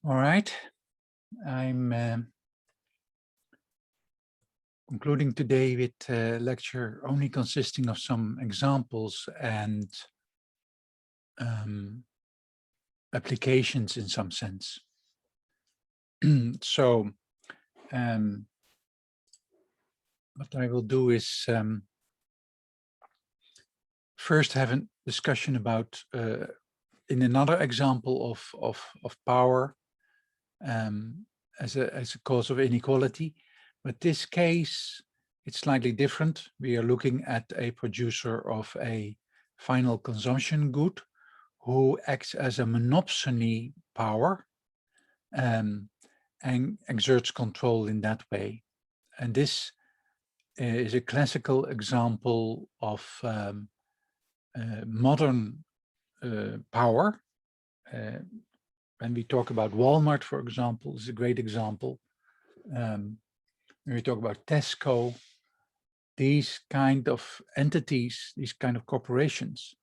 All right, I'm concluding today with a lecture only consisting of some examples and applications in some sense. So what I will do is first have a discussion about in another example of power as a cause of inequality. But this case, it's slightly different. We are looking at a producer of a final consumption good who acts as a monopsony power and exerts control in that way. And this is a classical example of modern power. When we talk about Walmart, for example, is a great example. When we talk about Tesco, these kind of entities, these kind of corporations,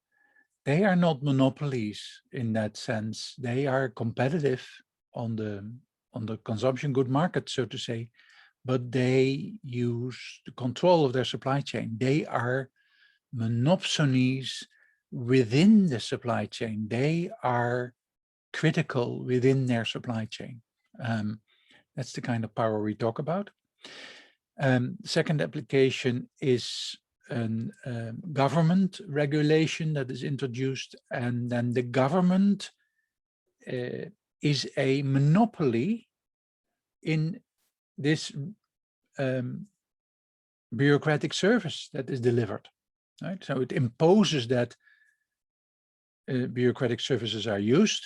they are not monopolies in that sense. They are competitive on the consumption good market, so to say, but they use the control of their supply chain. They are monopsonies within the supply chain. They are critical within their supply chain. That's the kind of power we talk about. Second application is a government regulation that is introduced, and then the government is a monopoly in this bureaucratic service that is delivered. Right? So it imposes that bureaucratic services are used,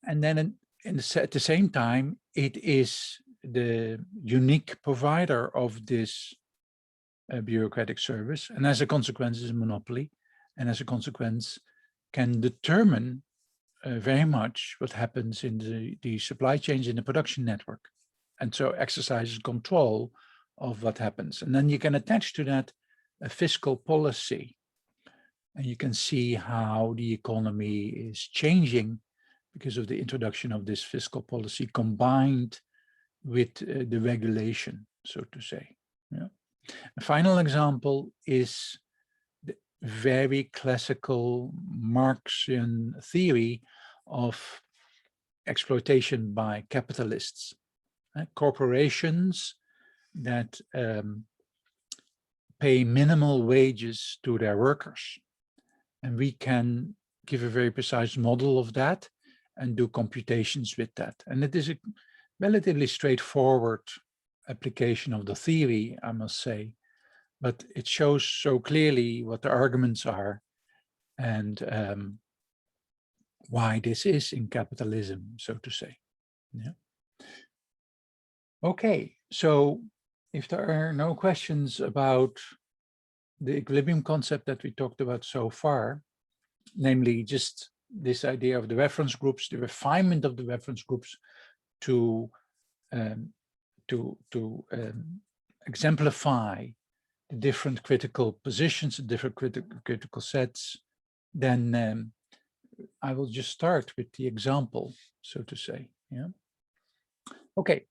and then at the same time, it is the unique provider of this bureaucratic service, and as a consequence is a monopoly, and as a consequence can determine very much what happens in the supply chains in the production network, and so exercises control of what happens. And then you can attach to that a fiscal policy, and you can see how the economy is changing because of the introduction of this fiscal policy combined with the regulation, so to say. Yeah. A final example is the very classical Marxian theory of exploitation by capitalists. Corporations that pay minimal wages to their workers. And we can give a very precise model of that and do computations with that. And it is a relatively straightforward application of the theory, I must say, but it shows so clearly what the arguments are and why this is in capitalism, so to say. Yeah. Okay, so if there are no questions about the equilibrium concept that we talked about so far, namely just this idea of the reference groups, the refinement of the reference groups to exemplify the different critical positions, the different critical sets, then I will just start with the example, so to say. Yeah. Okay.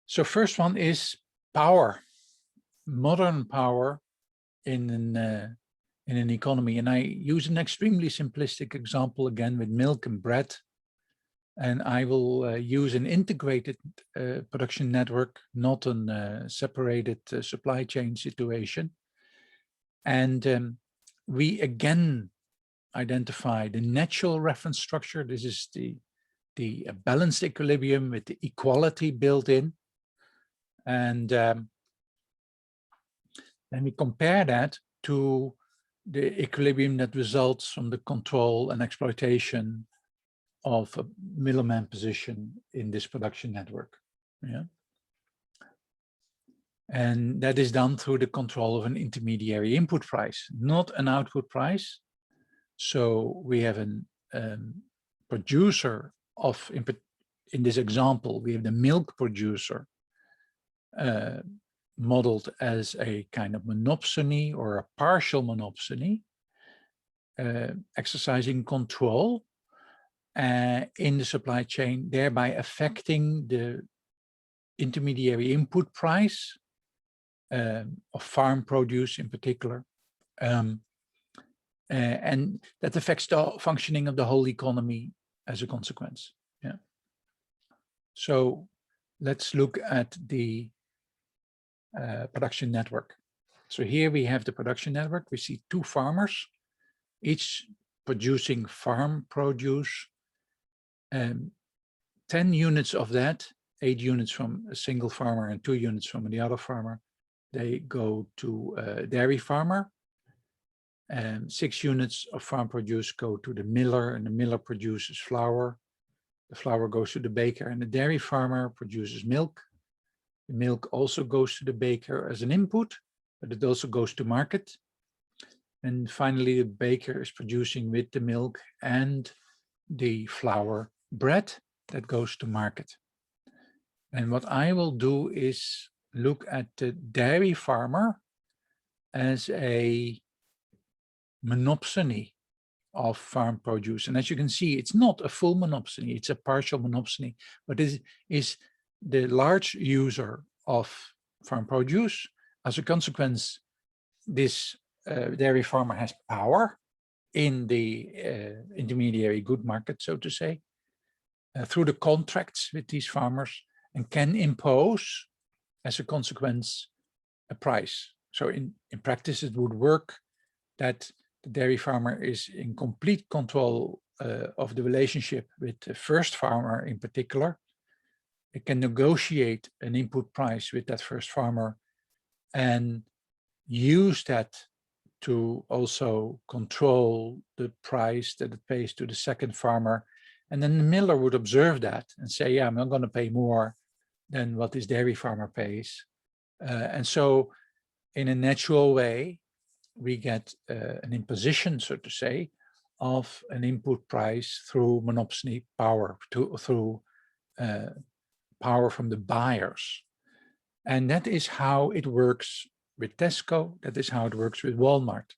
So first one is power, modern power in an economy. And I use an extremely simplistic example again with milk and bread. And I will use an integrated production network, not a separated supply chain situation. And we again identify the natural reference structure. This is the balanced equilibrium with the equality built in. And then we compare that to the equilibrium that results from the control and exploitation of a middleman position in this production network. Yeah. And that is done through the control of an intermediary input price, not an output price. So we have a producer of, in this example, we have the milk producer modeled as a kind of monopsony or a partial monopsony, exercising control. in the supply chain, thereby affecting the intermediary input price of farm produce in particular. And that affects the functioning of the whole economy as a consequence. Yeah. So let's look at the production network. So here we have the production network. We see two farmers, each producing farm produce. 10 units of that, 8 units from a single farmer and 2 units from the other farmer, they go to a dairy farmer. And 6 units of farm produce go to the miller, and the miller produces flour. The flour goes to the baker, and the dairy farmer produces milk. The milk also goes to the baker as an input, but it also goes to market. And finally, the baker is producing with the milk and the flour bread that goes to market. And what I will do is look at the dairy farmer as a monopsony of farm produce. And as you can see, it's not a full monopsony, it's a partial monopsony, but it is the large user of farm produce. As a consequence, this dairy farmer has power in the intermediary good market, so to say, through the contracts with these farmers, and can impose, as a consequence, a price. So in practice, it would work that the dairy farmer is in complete control of the relationship with the first farmer in particular. It can negotiate an input price with that first farmer and use that to also control the price that it pays to the second farmer. And then the miller would observe that and say, yeah, I'm not going to pay more than what this dairy farmer pays. And so in a natural way, we get an imposition, so to say, of an input price through monopsony power, through power from the buyers. And that is how it works with Tesco. That is how it works with Walmart.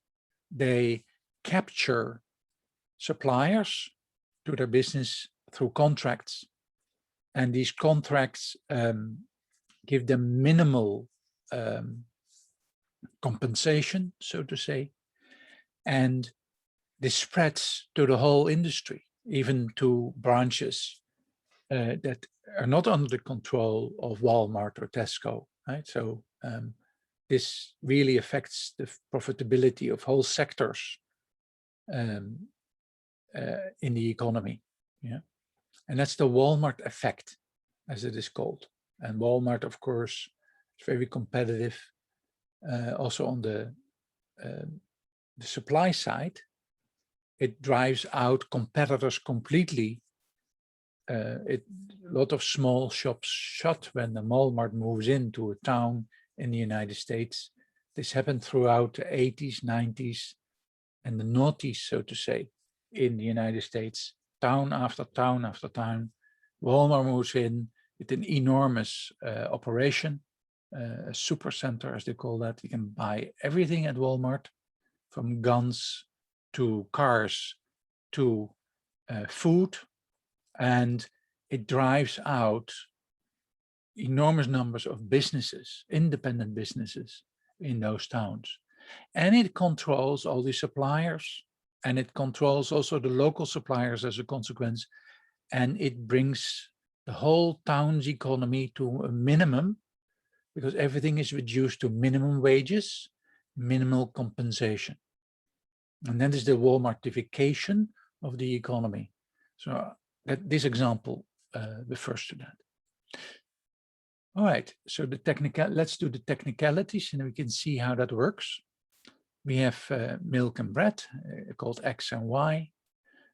They capture suppliers to their business through contracts. And these contracts give them minimal compensation, so to say. And this spreads to the whole industry, even to branches that are not under the control of Walmart or Tesco, right? So this really affects the profitability of whole sectors in the economy. Yeah, and that's the Walmart effect, as it is called. And Walmart, of course, is very competitive. Also on the supply side, it drives out competitors completely. A lot of small shops shut when the Walmart moves into a town in the United States. This happened throughout the 80s, 90s, and the noughties, so to say, in the United States. Town after town after town, Walmart moves in with an enormous operation, a super center, as they call that. You can buy everything at Walmart, from guns to cars to food, and it drives out enormous numbers of businesses, independent businesses in those towns. And it controls all the suppliers, and it controls also the local suppliers as a consequence. And it brings the whole town's economy to a minimum, because everything is reduced to minimum wages, minimal compensation. And that is the Walmartification of the economy. So this example refers to that. All right, so let's do the technicalities, and we can see how that works. We have milk and bread, called X and Y.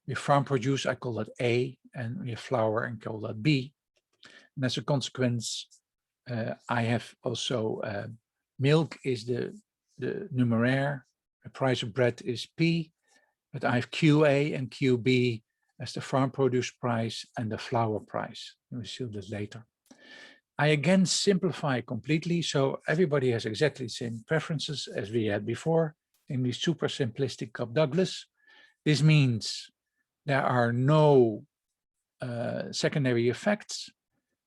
We have farm produce, I call that A, and we have flour and call that B. And as a consequence, I have also milk is the numeraire, the price of bread is P, but I have QA and QB as the farm produce price and the flour price. We'll see that later. I again simplify completely, so everybody has exactly the same preferences as we had before in the super simplistic Cobb-Douglas. This means there are no secondary effects.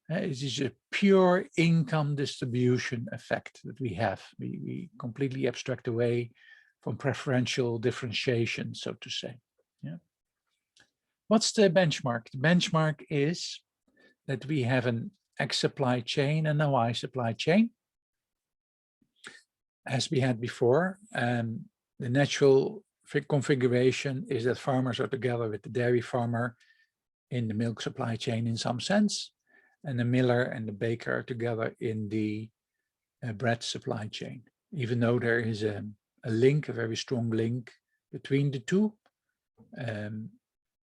It is a pure income distribution effect that we have. We completely abstract away from preferential differentiation, so to say. Yeah. What's the benchmark? The benchmark is that we have an X supply chain and a Y supply chain, as we had before. The natural configuration is that farmers are together with the dairy farmer in the milk supply chain in some sense, and the miller and the baker are together in the bread supply chain. Even though there is a link, a very strong link between the two,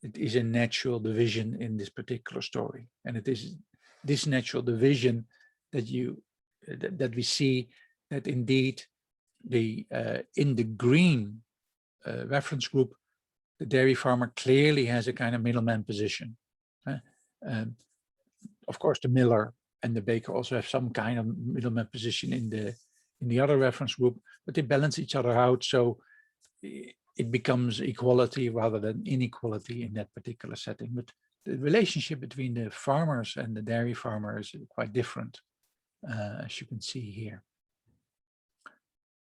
it is a natural division in this particular story. And it is this natural division that we see that indeed in the green reference group, the dairy farmer clearly has a kind of middleman position. Of course, the miller and the baker also have some kind of middleman position in the other reference group, but they balance each other out. So it becomes equality rather than inequality in that particular setting. But the relationship between the farmers and the dairy farmer is quite different, as you can see here.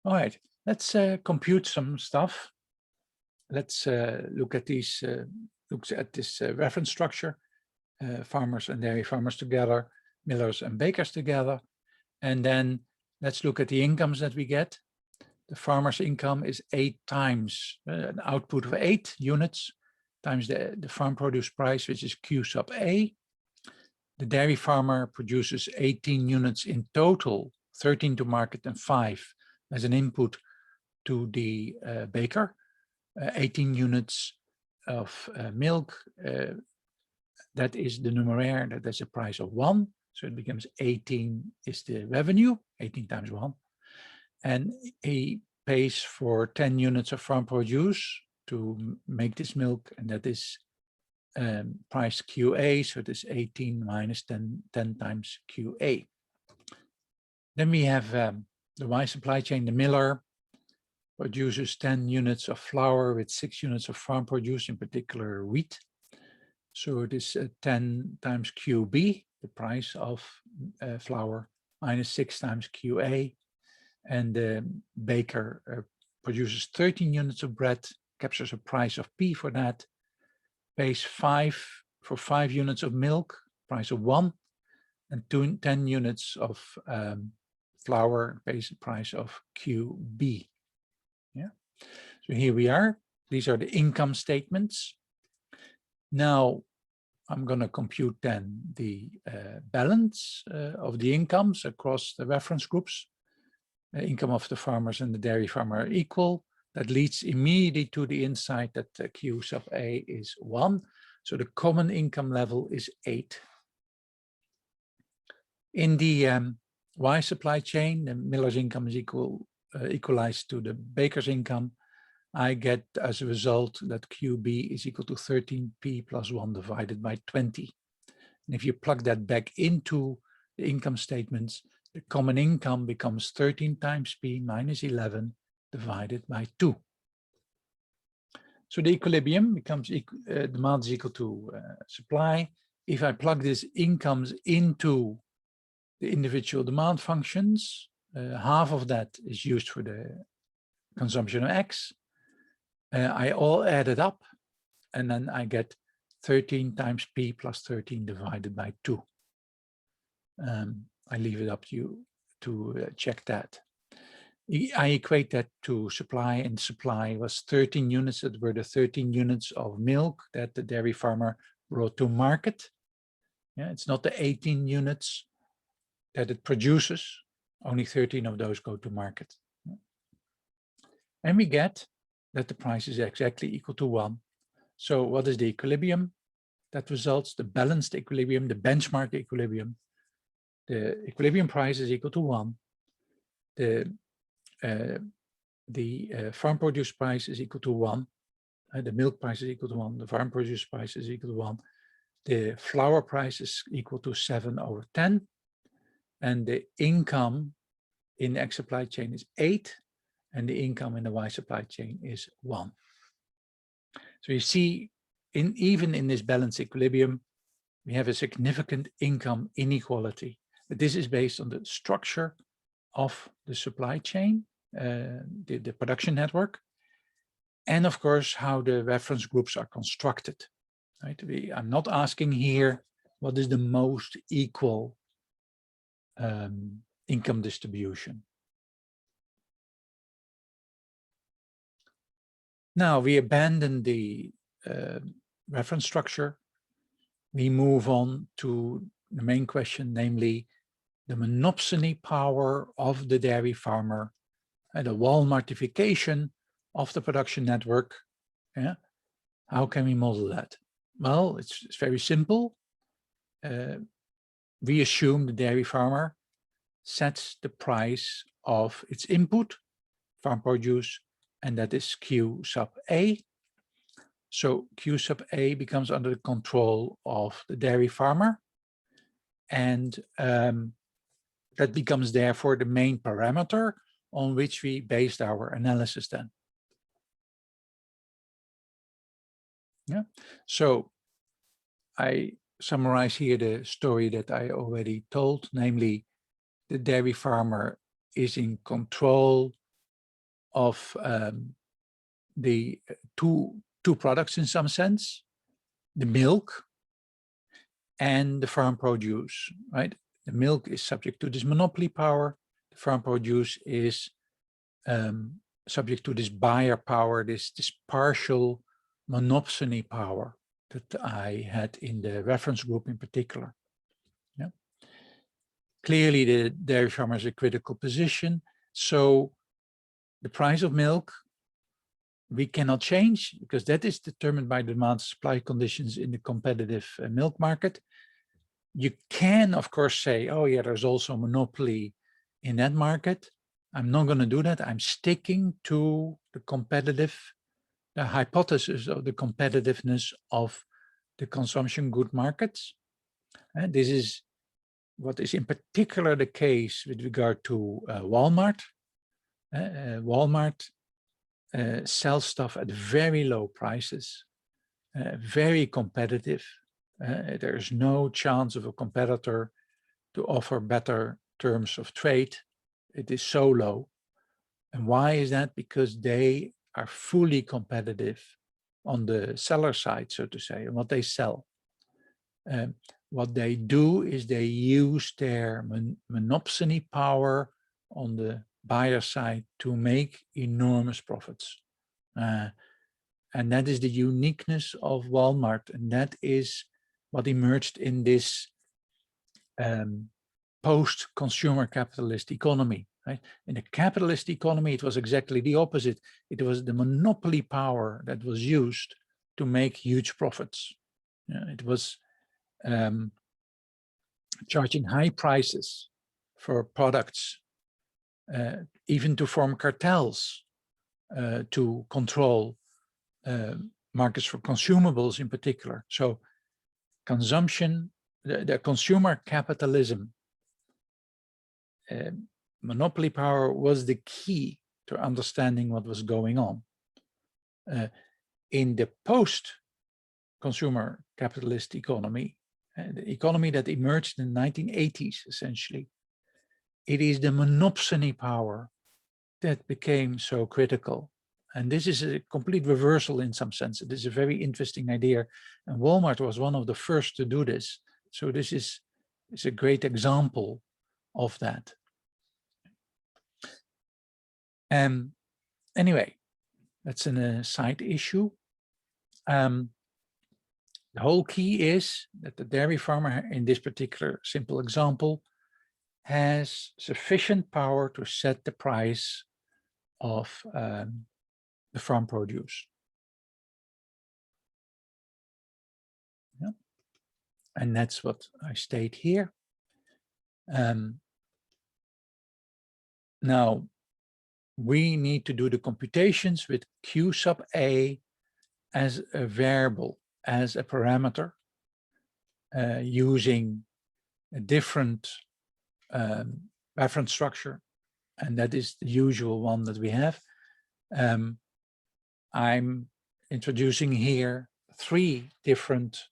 All right, let's compute some stuff. Let's look at these. Look at this reference structure: farmers and dairy farmers together, millers and bakers together, and then let's look at the incomes that we get. The farmer's income is 8 times an output of 8 units times the farm produce price, which is Q sub A. The dairy farmer produces 18 units in total, 13 to market and 5 as an input to the baker. 18 units of milk, that is the numeraire, that is a price of 1. So it becomes 18 is the revenue, 18 times 1. And he pays for 10 units of farm produce to make this milk, and that is price QA, so it is 18 minus 10 times QA. Then we have the Y supply chain. The miller produces 10 units of flour with 6 units of farm produce, in particular wheat. So it is 10 times QB, the price of flour, minus 6 times QA. And the baker produces 13 units of bread, captures a price of P for that, pays 5 for 5 units of milk, price of 1, and 10 units of flour, pays a price of QB. Yeah. So here we are. These are the income statements. Now I'm going to compute then the balance of the incomes across the reference groups. The income of the farmers and the dairy farmer are equal. That leads immediately to the insight that Q sub A is 1. So the common income level is 8. In the Y supply chain, the miller's income is equalized to the baker's income. I get as a result that QB is equal to 13P plus 1 divided by 20. And if you plug that back into the income statements, the common income becomes 13 times P minus 11 divided by 2. So the equilibrium becomes demand is equal to supply. If I plug these incomes into the individual demand functions, half of that is used for the consumption of X. I all add it up, and then I get 13 times P plus 13 divided by 2. I leave it up to you to check that. I equate that to supply, and supply was 13 units. That were the 13 units of milk that the dairy farmer brought to market. Yeah, it's not the 18 units that it produces. Only 13 of those go to market. And we get that the price is exactly equal to 1. So what is the equilibrium? That results the balanced equilibrium, the benchmark equilibrium. The equilibrium price is equal to 1. The farm produce price is equal to 1. The milk price is equal to 1. The farm produce price is equal to 1. The flour price is equal to 7/10. And the income in the X supply chain is 8. And the income in the Y supply chain is 1. So you see, even in this balanced equilibrium, we have a significant income inequality. But this is based on the structure of the supply chain, the production network, and of course, how the reference groups are constructed. Right? I'm not asking here what is the most equal income distribution. Now we abandon the reference structure. We move on to the main question, namely the monopsony power of the dairy farmer and the Walmartification of the production network. Yeah. How can we model that? Well, it's very simple. We assume the dairy farmer sets the price of its input, farm produce, and that is Q sub A. So Q sub A becomes under the control of the dairy farmer, and that becomes therefore the main parameter on which we based our analysis then. Yeah. So I summarize here the story that I already told, namely the dairy farmer is in control of the two products in some sense, the milk and the farm produce, right? The milk is subject to this monopoly power. The farm produce is subject to this buyer power, this partial monopsony power that I had in the reference group in particular. Yeah. Clearly, the dairy farmer is a critical position. So the price of milk we cannot change because that is determined by demand supply conditions in the competitive milk market. You can, of course, say, oh yeah, there's also a monopoly in that market. I'm not going to do that. I'm sticking to the hypothesis of the competitiveness of the consumption good markets. And this is what is in particular the case with regard to Walmart. Walmart sells stuff at very low prices, very competitive. There's no chance of a competitor to offer better terms of trade. It is so low. And why is that? Because they are fully competitive on the seller side, so to say, on what they sell. What they do is they use their monopsony power on the buyer side to make enormous profits. And that is the uniqueness of Walmart. And that is what emerged in this post-consumer capitalist economy. Right? In a capitalist economy, it was exactly the opposite. It was the monopoly power that was used to make huge profits. It was charging high prices for products, even to form cartels to control markets for consumables in particular. So consumption, the consumer capitalism, monopoly power was the key to understanding what was going on. In the post-consumer capitalist economy, the economy that emerged in the 1980s, essentially, it is the monopsony power that became so critical. And this is a complete reversal in some sense. It is a very interesting idea. And Walmart was one of the first to do this. So this is a great example of that. Anyway, that's a side issue. The whole key is that the dairy farmer in this particular simple example has sufficient power to set the price of the farm produce. Yeah. And that's what I state here. Now, we need to do the computations with Q sub A as a variable, as a parameter, using a different reference structure, and that is the usual one that we have. I'm introducing here 3 different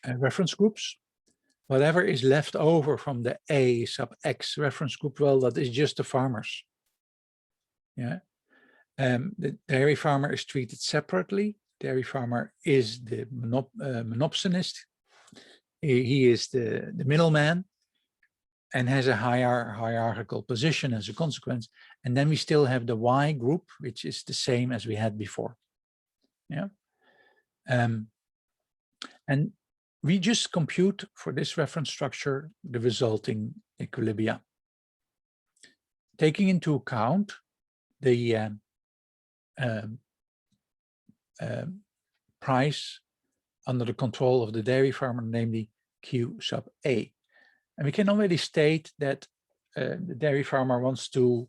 reference groups. Whatever is left over from the A sub X reference group, well, that is just the farmers. Yeah. The dairy farmer is treated separately. Dairy farmer is the monopsonist. He is the middleman and has a higher hierarchical position as a consequence. And then we still have the Y group, which is the same as we had before. Yeah. And we just compute for this reference structure the resulting equilibria, taking into account the price under the control of the dairy farmer, namely Q sub A. And we can already state that the dairy farmer wants to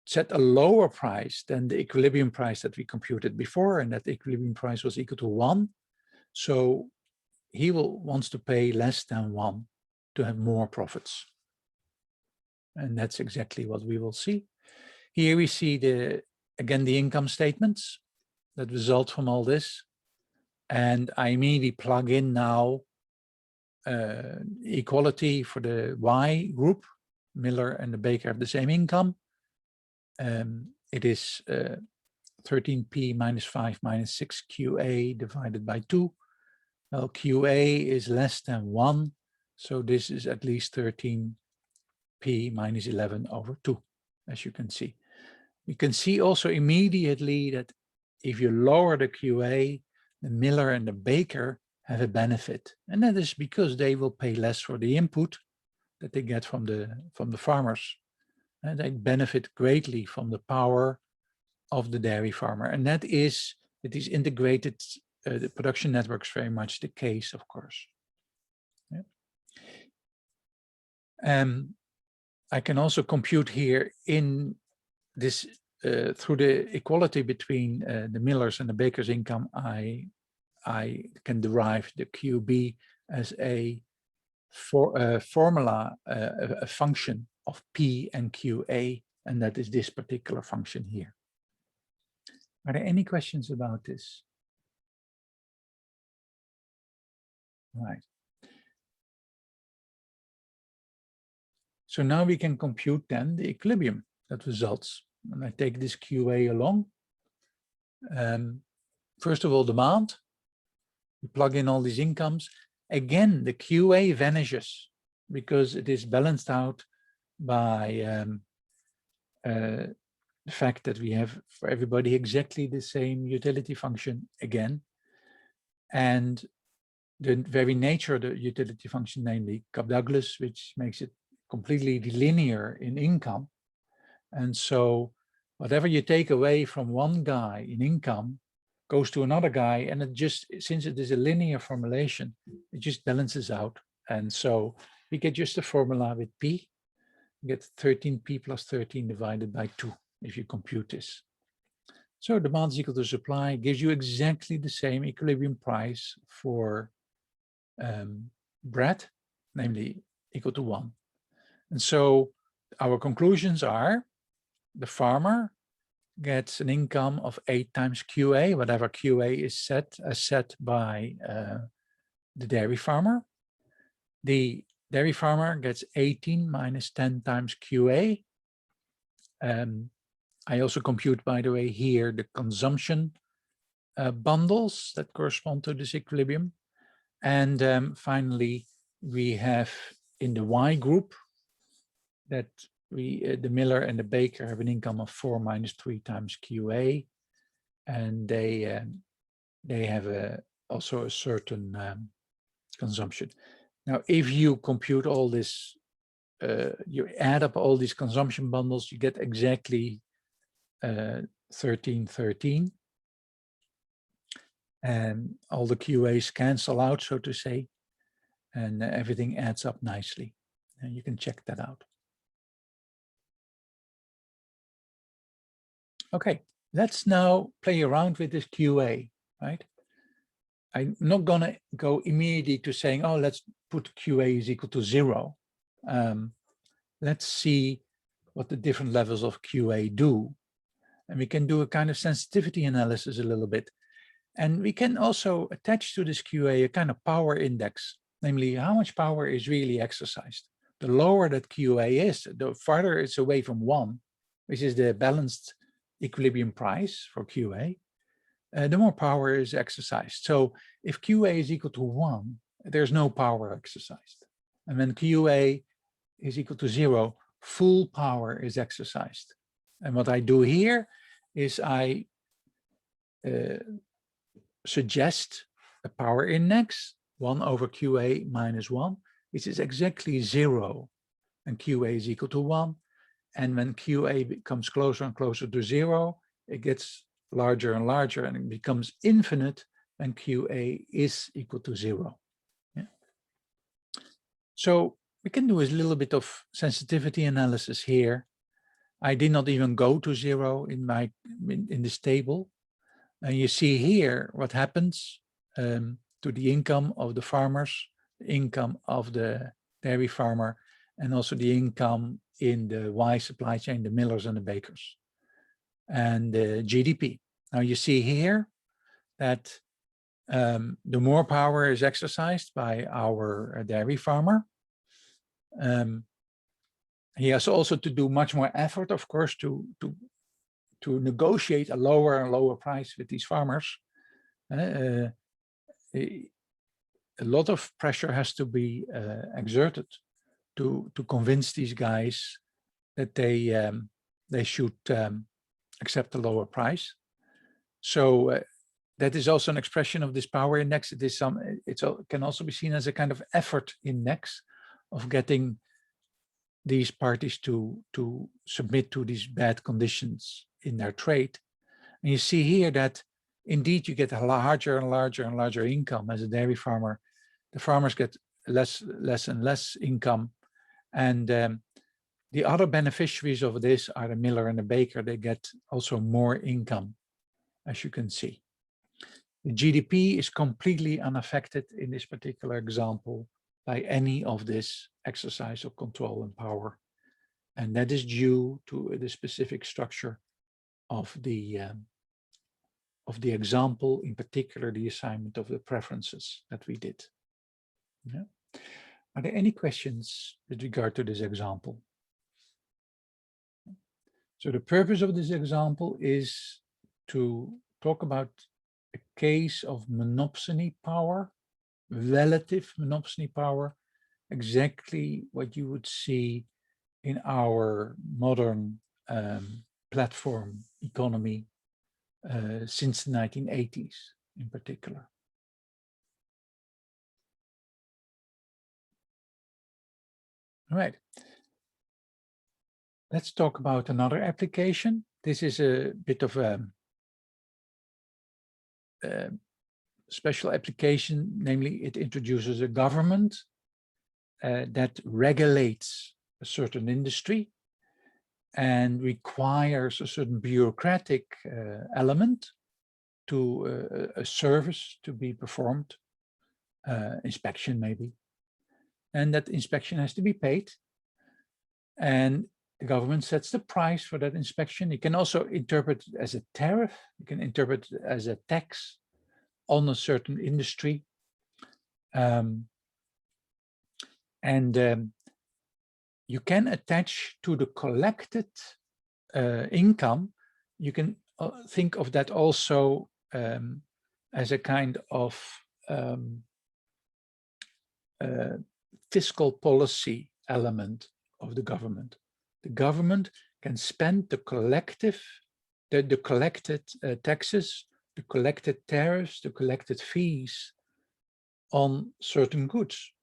set a lower price than the equilibrium price that we computed before, and that equilibrium price was equal to 1. So he wants to pay less than 1 to have more profits. And that's exactly what we will see. Here we see again the income statements that result from all this. And I immediately plug in now equality for the Y group. Miller and the baker have the same income. It is 13p minus 5 minus 6 QA divided by 2. Well, QA is less than 1, so this is at least 13p minus 11 over 2, as you can see. You can see also immediately that if you lower the QA, the miller and the baker have a benefit. And that is because they will pay less for the input that they get from the farmers. And they benefit greatly from the power of the dairy farmer. And that is, it is integrated the production networks very much the case, of course. Yeah. I can also compute here in this through the equality between the miller's and the baker's income. I can derive the QB as a formula, a function of P and QA, and that is this particular function here. Are there any questions about this? Right. So now we can compute then the equilibrium that results. And I take this QA along. First of all, demand. We plug in all these incomes. Again, the QA vanishes because it is balanced out by the fact that we have for everybody exactly the same utility function again. And the very nature of the utility function, namely Cobb-Douglas, which makes it completely linear in income. And so whatever you take away from one guy in income goes to another guy, and it just, since it is a linear formulation, it just balances out. And so we get just a formula with P, you get 13P plus 13 divided by 2 if you compute this. So demand is equal to supply, gives you exactly the same equilibrium price for bread, namely equal to 1. And so our conclusions are the farmer gets an income of 8 times QA, whatever QA is set by the dairy farmer. The dairy farmer gets 18 minus 10 times QA. I also compute, by the way, here the consumption bundles that correspond to this equilibrium. And finally, we have in the Y group that the miller and the baker have an income of 4 minus 3 times QA, and they have also a certain consumption. Now, if you compute all this, you add up all these consumption bundles, you get exactly 1313, and all the QAs cancel out, so to say, and everything adds up nicely. And you can check that out. Okay, let's now play around with this QA, right? I'm not going to go immediately to saying, oh, let's put QA is equal to 0. Let's see what the different levels of QA do. And we can do a kind of sensitivity analysis a little bit. And we can also attach to this QA a kind of power index, namely how much power is really exercised. The lower that QA is, the farther it's away from 1, which is the balanced equilibrium price for QA, the more power is exercised. So if QA is equal to 1, there's no power exercised. And when QA is equal to 0, full power is exercised. And what I do here is I suggest a power index, 1 over QA minus 1, which is exactly 0, and QA is equal to 1. And when QA becomes closer and closer to 0, it gets larger and larger, and it becomes infinite when QA is equal to 0. Yeah. So we can do a little bit of sensitivity analysis here. I did not even go to 0 in this table. And you see here what happens to the income of the farmers, the income of the dairy farmer, and also the income in the Y supply chain, the millers and the bakers, and the GDP. Now you see here that the more power is exercised by our dairy farmer. He has also to do much more effort, of course, to negotiate a lower and lower price with these farmers. A lot of pressure has to be exerted to convince these guys that they should accept a lower price. So that is also an expression of this power index. It can also be seen as a kind of effort index of getting these parties to submit to these bad conditions in their trade. And you see here that indeed you get a larger and larger and larger income as a dairy farmer. The farmers get less and less income. And the other beneficiaries of this are the miller and the baker. They get also more income, as you can see. The GDP is completely unaffected in this particular example by any of this exercise of control and power. And that is due to the specific structure of the example, in particular, the assignment of the preferences that we did. Yeah. Are there any questions with regard to this example? So the purpose of this example is to talk about a case of monopsony power, relative monopsony power, exactly what you would see in our modern platform economy since the 1980s in particular. All right. Let's talk about another application. This is a bit of a special application, namely it introduces a government that regulates a certain industry and requires a certain bureaucratic element to a service to be performed, inspection maybe, and that inspection has to be paid, and the government sets the price for that inspection. You can also interpret it as a tariff, you can interpret it as a tax on a certain industry, you can attach to the collected income, you can think of that also as a kind of fiscal policy element of the government. The government can spend the collected taxes, the collected tariffs, the collected fees on certain goods.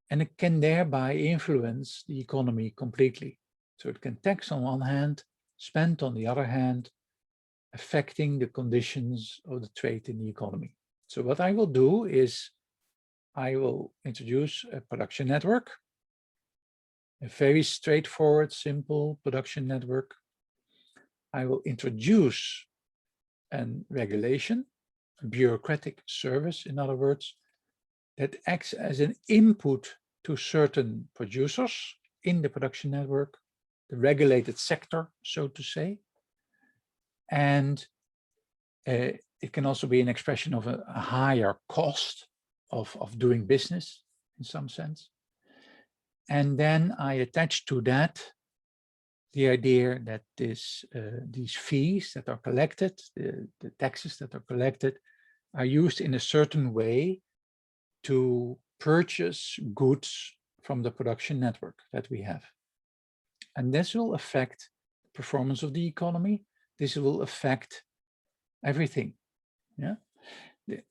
And it can thereby influence the economy completely. So it can tax on one hand, spend on the other hand, affecting the conditions of the trade in the economy. So what I will do is I will introduce a production network, a very straightforward, simple production network. I will introduce a regulation, a bureaucratic service, in other words, that acts as an input to certain producers in the production network, the regulated sector, so to say. And it can also be an expression of a higher cost of doing business in some sense. And then I attach to that the idea that these fees that are collected, the taxes that are collected, are used in a certain way to purchase goods from the production network that we have. And this will affect the performance of the economy. This will affect everything. Yeah. The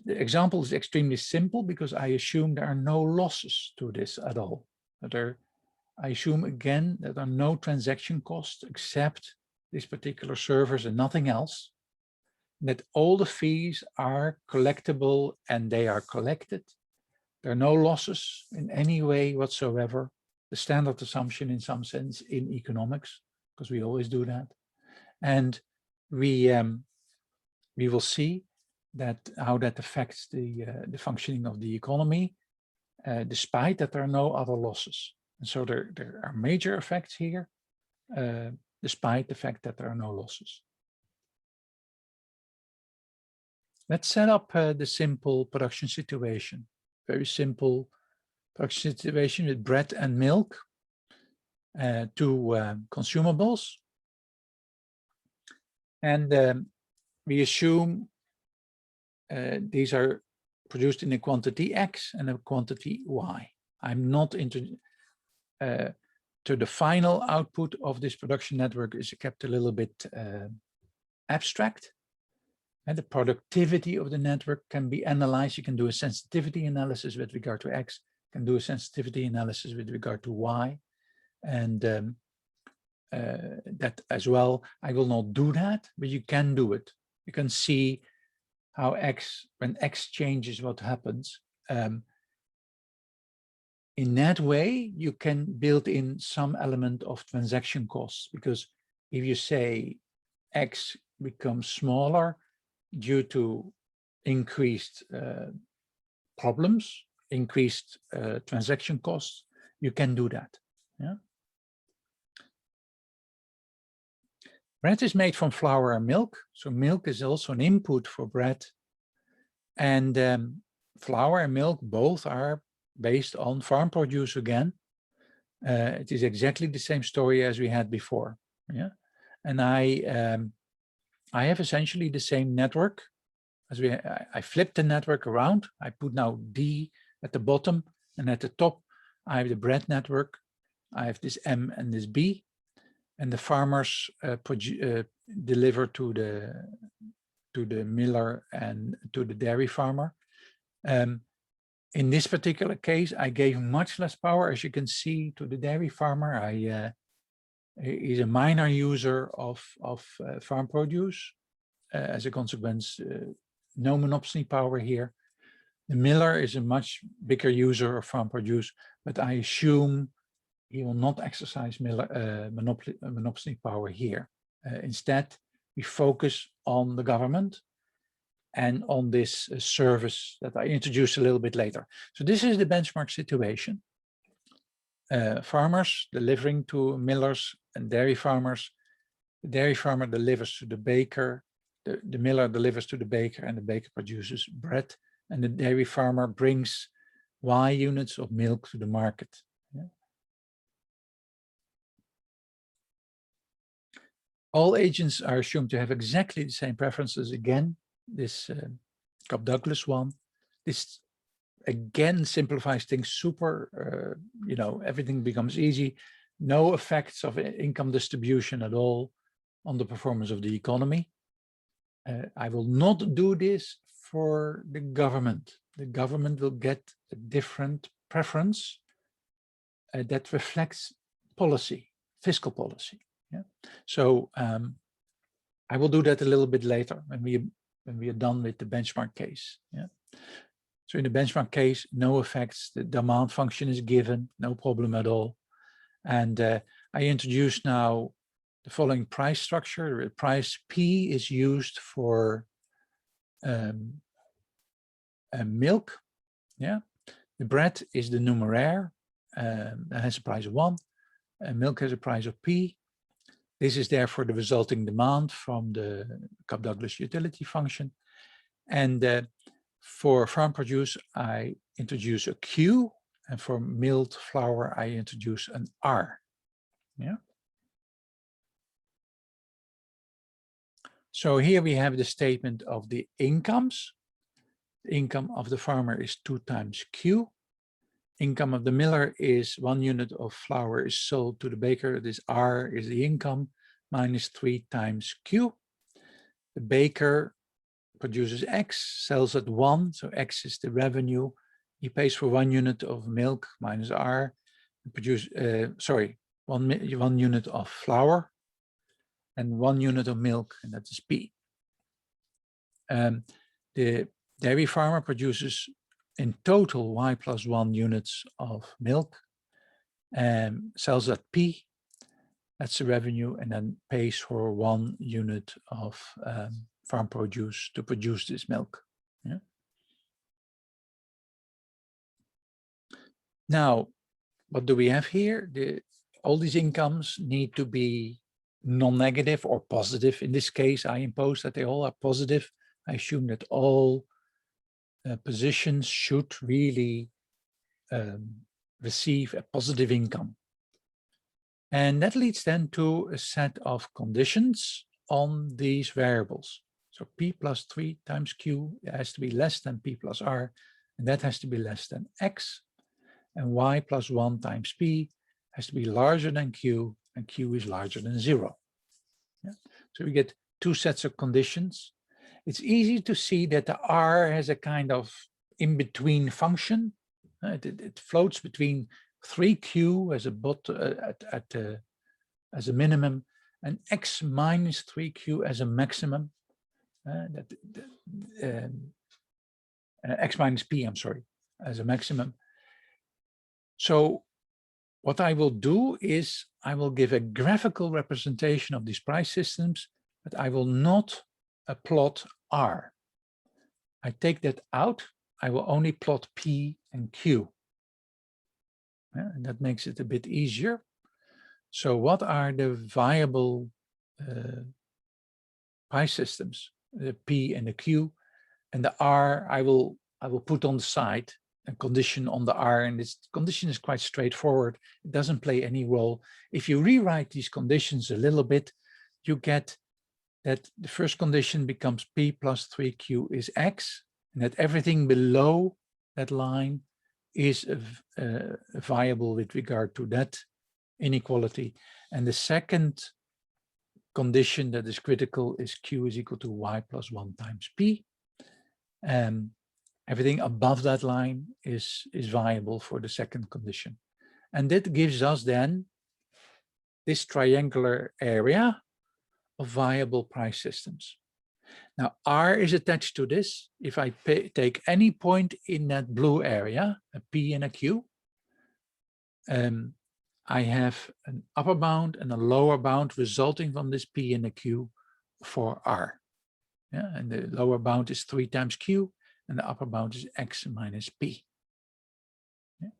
example is extremely simple because I assume there are no losses to this at all. I assume again that there are no transaction costs except these particular servers and nothing else. That all the fees are collectible and they are collected. There are no losses in any way whatsoever. The standard assumption in some sense in economics, because we always do that. And we will see that how that affects the functioning of the economy, despite that there are no other losses. And so there are major effects here, despite the fact that there are no losses. Let's set up the simple production situation. Very simple production situation with bread and milk, two consumables. And we assume these are produced in a quantity X and a quantity Y. I'm not into to the final output of this production network is kept a little bit abstract. And the productivity of the network can be analyzed. You can do a sensitivity analysis with regard to X, can do a sensitivity analysis with regard to Y. And that as well, I will not do that, but you can do it. You can see how when X changes, what happens. In that way, you can build in some element of transaction costs, because if you say X becomes smaller due to increased problems, increased transaction costs, you can do that. Yeah. Bread is made from flour and milk, so milk is also an input for bread. And flour and milk both are based on farm produce again. It is exactly the same story as we had before. Yeah, and I have essentially the same network as I flipped the network around. I put now D at the bottom, and at the top I have the bread network. I have this M and this B, and the farmers deliver to the miller and to the dairy farmer. In this particular case, I gave much less power, as you can see, to the dairy farmer. He's a minor user of farm produce. As a consequence, no monopoly power here. The miller is a much bigger user of farm produce, but I assume he will not exercise monopoly power here. Instead, we focus on the government and on this service that I introduced a little bit later. So this is the benchmark situation. Farmers delivering to millers and dairy farmers. The dairy farmer delivers to the baker, the miller delivers to the baker, and the baker produces bread, and the dairy farmer brings Y units of milk to the market. Yeah. All agents are assumed to have exactly the same preferences. Again, this Cobb-Douglas one. This again simplifies things super, everything becomes easy. No effects of income distribution at all on the performance of the economy. I will not do this for the government. The government will get a different preference that reflects policy, fiscal policy. Yeah. So I will do that a little bit later when we are done with the benchmark case. Yeah. So in the benchmark case, no effects. The demand function is given, no problem at all. And I introduce now the following price structure. Price P is used for milk. Yeah, the bread is the numeraire that has a price of 1. Milk has a price of P. This is therefore the resulting demand from the Cobb-Douglas utility function. And for farm produce, I introduce a Q, and for milled flour, I introduce an R. Yeah. So here we have the statement of the incomes. The income of the farmer is 2 times Q. Income of the miller is 1 unit of flour is sold to the baker. This R is the income minus 3 times Q. The baker produces X, sells at 1, so X is the revenue. He pays for 1 unit of milk minus R, one unit of flour and 1 unit of milk, and that is P. The dairy farmer produces in total Y plus 1 units of milk and sells at P, that's the revenue, and then pays for 1 unit of farm produce to produce this milk. Yeah. Now, what do we have here? All these incomes need to be non-negative or positive. In this case, I impose that they all are positive. I assume that all positions should really receive a positive income. And that leads then to a set of conditions on these variables. So P plus 3 times Q has to be less than P plus R, and that has to be less than X. And Y plus 1 times P has to be larger than Q, and Q is larger than 0. Yeah? So we get 2 sets of conditions. It's easy to see that the R has a kind of in-between function. It floats between 3Q as a as a minimum and X minus 3Q as a maximum. X minus P, I'm sorry, as a maximum. So what I will do is I will give a graphical representation of these price systems, but I will not plot R. I take that out. I will only plot P and Q. And that makes it a bit easier. So what are the viable price systems? The P and the Q, and the R I will put on the side a condition on the R, and this condition is quite straightforward. It doesn't play any role. If you rewrite these conditions a little bit, you get that the first condition becomes P plus 3Q is X, and that everything below that line is viable with regard to that inequality. And the second condition that is critical is Q is equal to Y plus 1 times P. Everything above that line is viable for the second condition. And that gives us then this triangular area of viable price systems. Now, R is attached to this. If I take any point in that blue area, a P and a Q, I have an upper bound and a lower bound resulting from this P and a Q for R. Yeah, and the lower bound is 3 times Q, and the upper bound is X minus P. Yeah.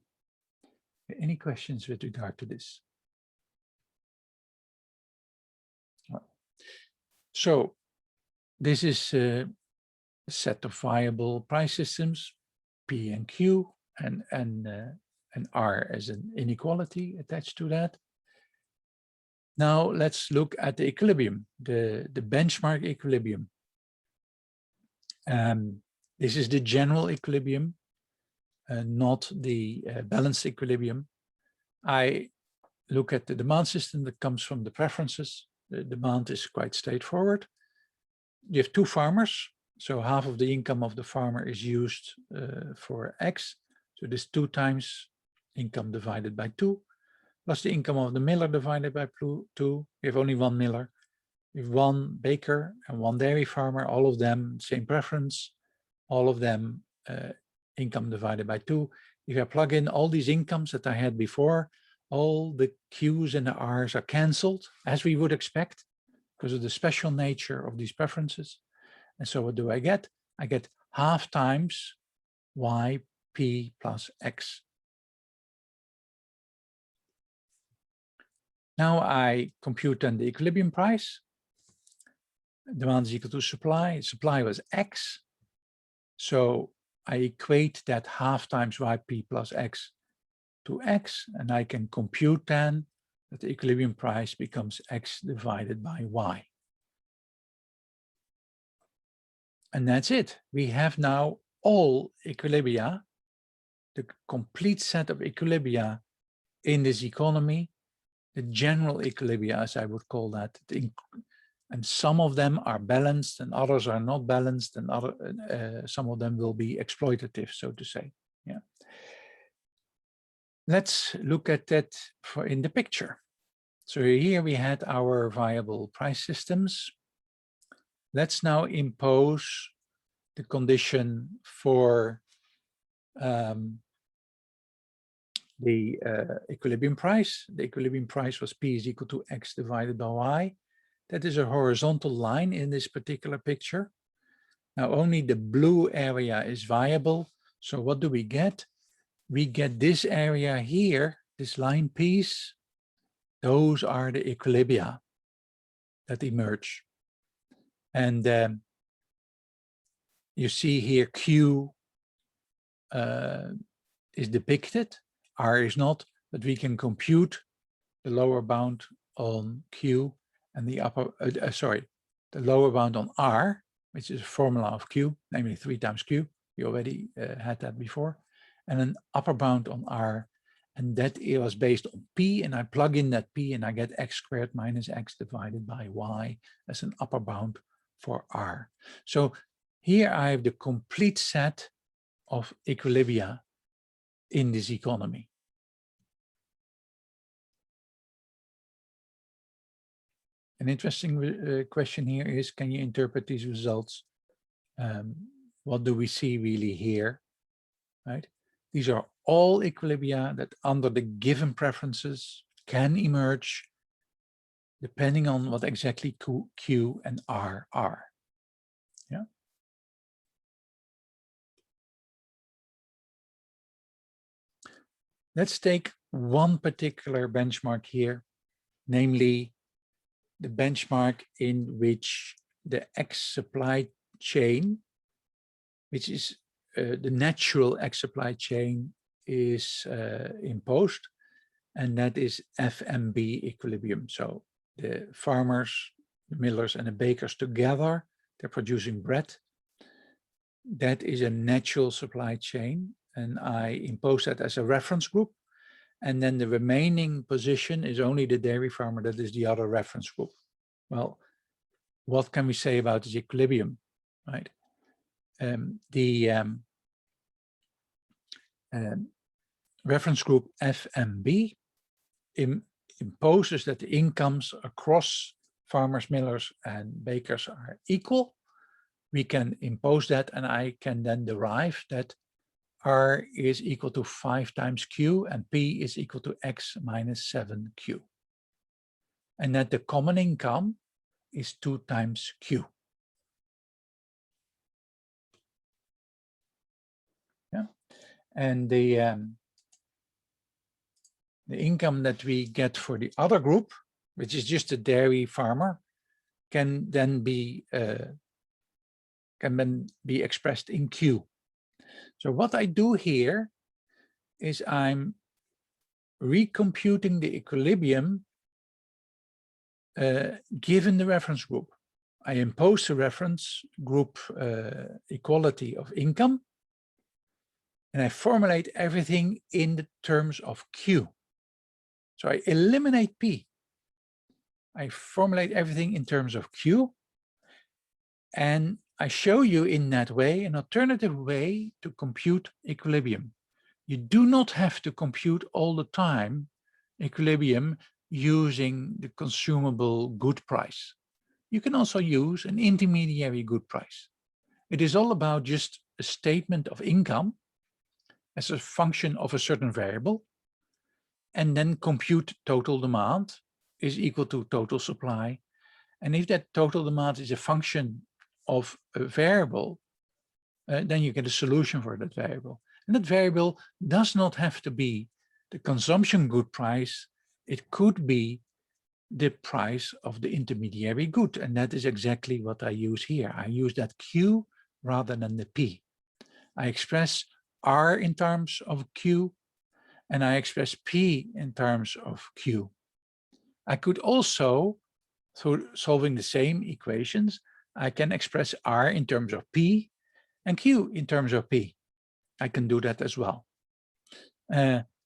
Any questions with regard to this? So this is a set of viable price systems, P and Q, and R as an inequality attached to that. Now let's look at the equilibrium, the benchmark equilibrium. This is the general equilibrium, not the balanced equilibrium. I look at the demand system that comes from the preferences. The demand is quite straightforward. You have 2 farmers, so half of the income of the farmer is used for X. So this 2 times income divided by 2, plus the income of the miller divided by 2. We have only 1 miller. We have 1 baker and 1 dairy farmer, all of them same preference, all of them income divided by 2. If I plug in all these incomes that I had before, all the Q's and the R's are cancelled, as we would expect, because of the special nature of these preferences. And so what do I get? I get half times YP plus X. Now I compute then the equilibrium price. Demand is equal to supply. Supply was X. So I equate that half times YP plus X to X, and I can compute then that the equilibrium price becomes X divided by Y. And that's it. We have now all equilibria, the complete set of equilibria in this economy, the general equilibria, as I would call that. And some of them are balanced and others are not balanced, and some of them will be exploitative, so to say. Yeah. Let's look at that in the picture. So here we had our variable price systems. Let's now impose the condition for the equilibrium price. The equilibrium price was P is equal to X divided by Y. That is a horizontal line in this particular picture. Now only the blue area is viable. So what do we get? We get this area here, this line piece. Those are the equilibria that emerge. And you see here Q is depicted, R is not, but we can compute the lower bound on Q and the upper, the lower bound on R, which is a formula of Q, namely 3 times Q. We already had that before. And an upper bound on R, and that it was based on P, and I plug in that P and I get X squared minus X divided by Y as an upper bound for R. So here I have the complete set of equilibria in this economy. An interesting question here is, can you interpret these results? What do we see really here, right? These are all equilibria that under the given preferences can emerge depending on what exactly Q and R are. Yeah. Let's take one particular benchmark here, namely the benchmark in which the X supply chain, which is the natural X supply chain, is imposed, and that is FMB equilibrium. So the farmers, the millers, and the bakers together, they're producing bread. That is a natural supply chain, and I impose that as a reference group. And then the remaining position is only the dairy farmer, that is the other reference group. Well, what can we say about this equilibrium, right? Reference group FMB imposes that the incomes across farmers, millers, and bakers are equal. We can impose that, and I can then derive that R is equal to 5 times Q and P is equal to X minus 7Q. And that the common income is 2 times Q. Yeah. And the income that we get for the other group, which is just a dairy farmer, can then be expressed in Q. So what I do here is I'm recomputing the equilibrium given the reference group. I impose the reference group equality of income, and I formulate everything in the terms of Q. So I eliminate P. I formulate everything in terms of Q, and I show you in that way an alternative way to compute equilibrium. You do not have to compute all the time equilibrium using the consumable good price. You can also use an intermediary good price. It is all about just a statement of income as a function of a certain variable, and then compute total demand is equal to total supply. And if that total demand is a function of a variable, then you get a solution for that variable. And that variable does not have to be the consumption good price. It could be the price of the intermediary good. And that is exactly what I use here. I use that Q rather than the P. I express R in terms of Q, and I express P in terms of Q. I could also, through solving the same equations, I can express R in terms of P and Q in terms of P. I can do that as well.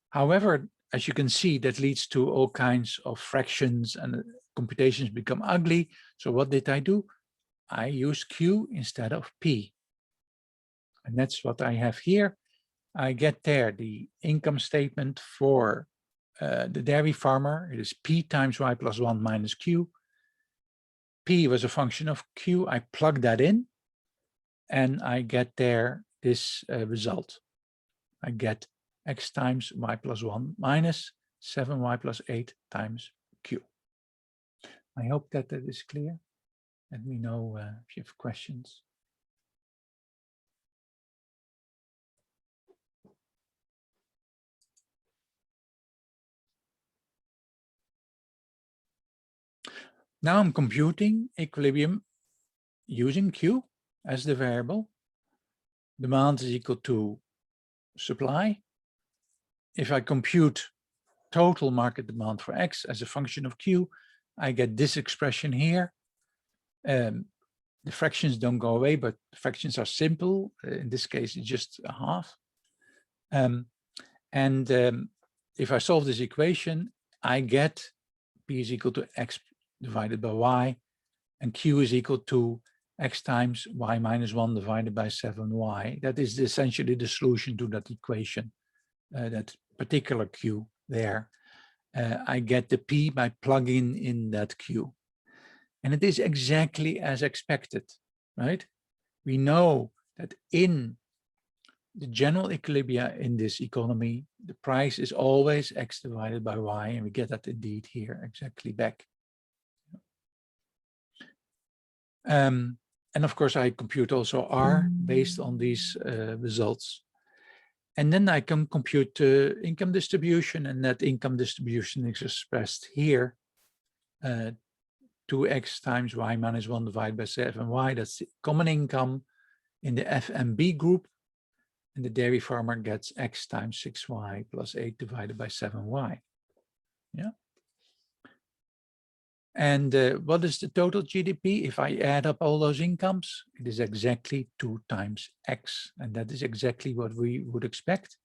However, as you can see, that leads to all kinds of fractions and computations become ugly. So what did I do? I use Q instead of P. And that's what I have here. I get there the income statement for the dairy farmer. It is P times Y plus 1 minus Q. P was a function of Q. I plug that in and I get there this result. I get X times Y plus 1 minus 7Y plus 8 times Q. I hope that that is clear. Let me know if you have questions. Now I'm computing equilibrium using Q as the variable. Demand is equal to supply. If I compute total market demand for X as a function of Q, I get this expression here. The fractions don't go away, but the fractions are simple. In this case, it's just a half. If I solve this equation, I get P is equal to X divided by Y, and Q is equal to X times Y minus 1 divided by 7Y. That is essentially the solution to that equation, that particular Q there. I get the P by plugging in that Q. And it is exactly as expected, right? We know that in the general equilibria in this economy, the price is always X divided by Y, and we get that indeed here exactly back. And of course, I compute also R based on these results. And then I can compute income distribution, and that income distribution is expressed here. 2X times Y minus 1 divided by 7Y, that's the common income in the FMB group. And the dairy farmer gets X times 6Y plus 8 divided by 7Y. Yeah. And what is the total GDP? If I add up all those incomes, it is exactly 2 times X. And that is exactly what we would expect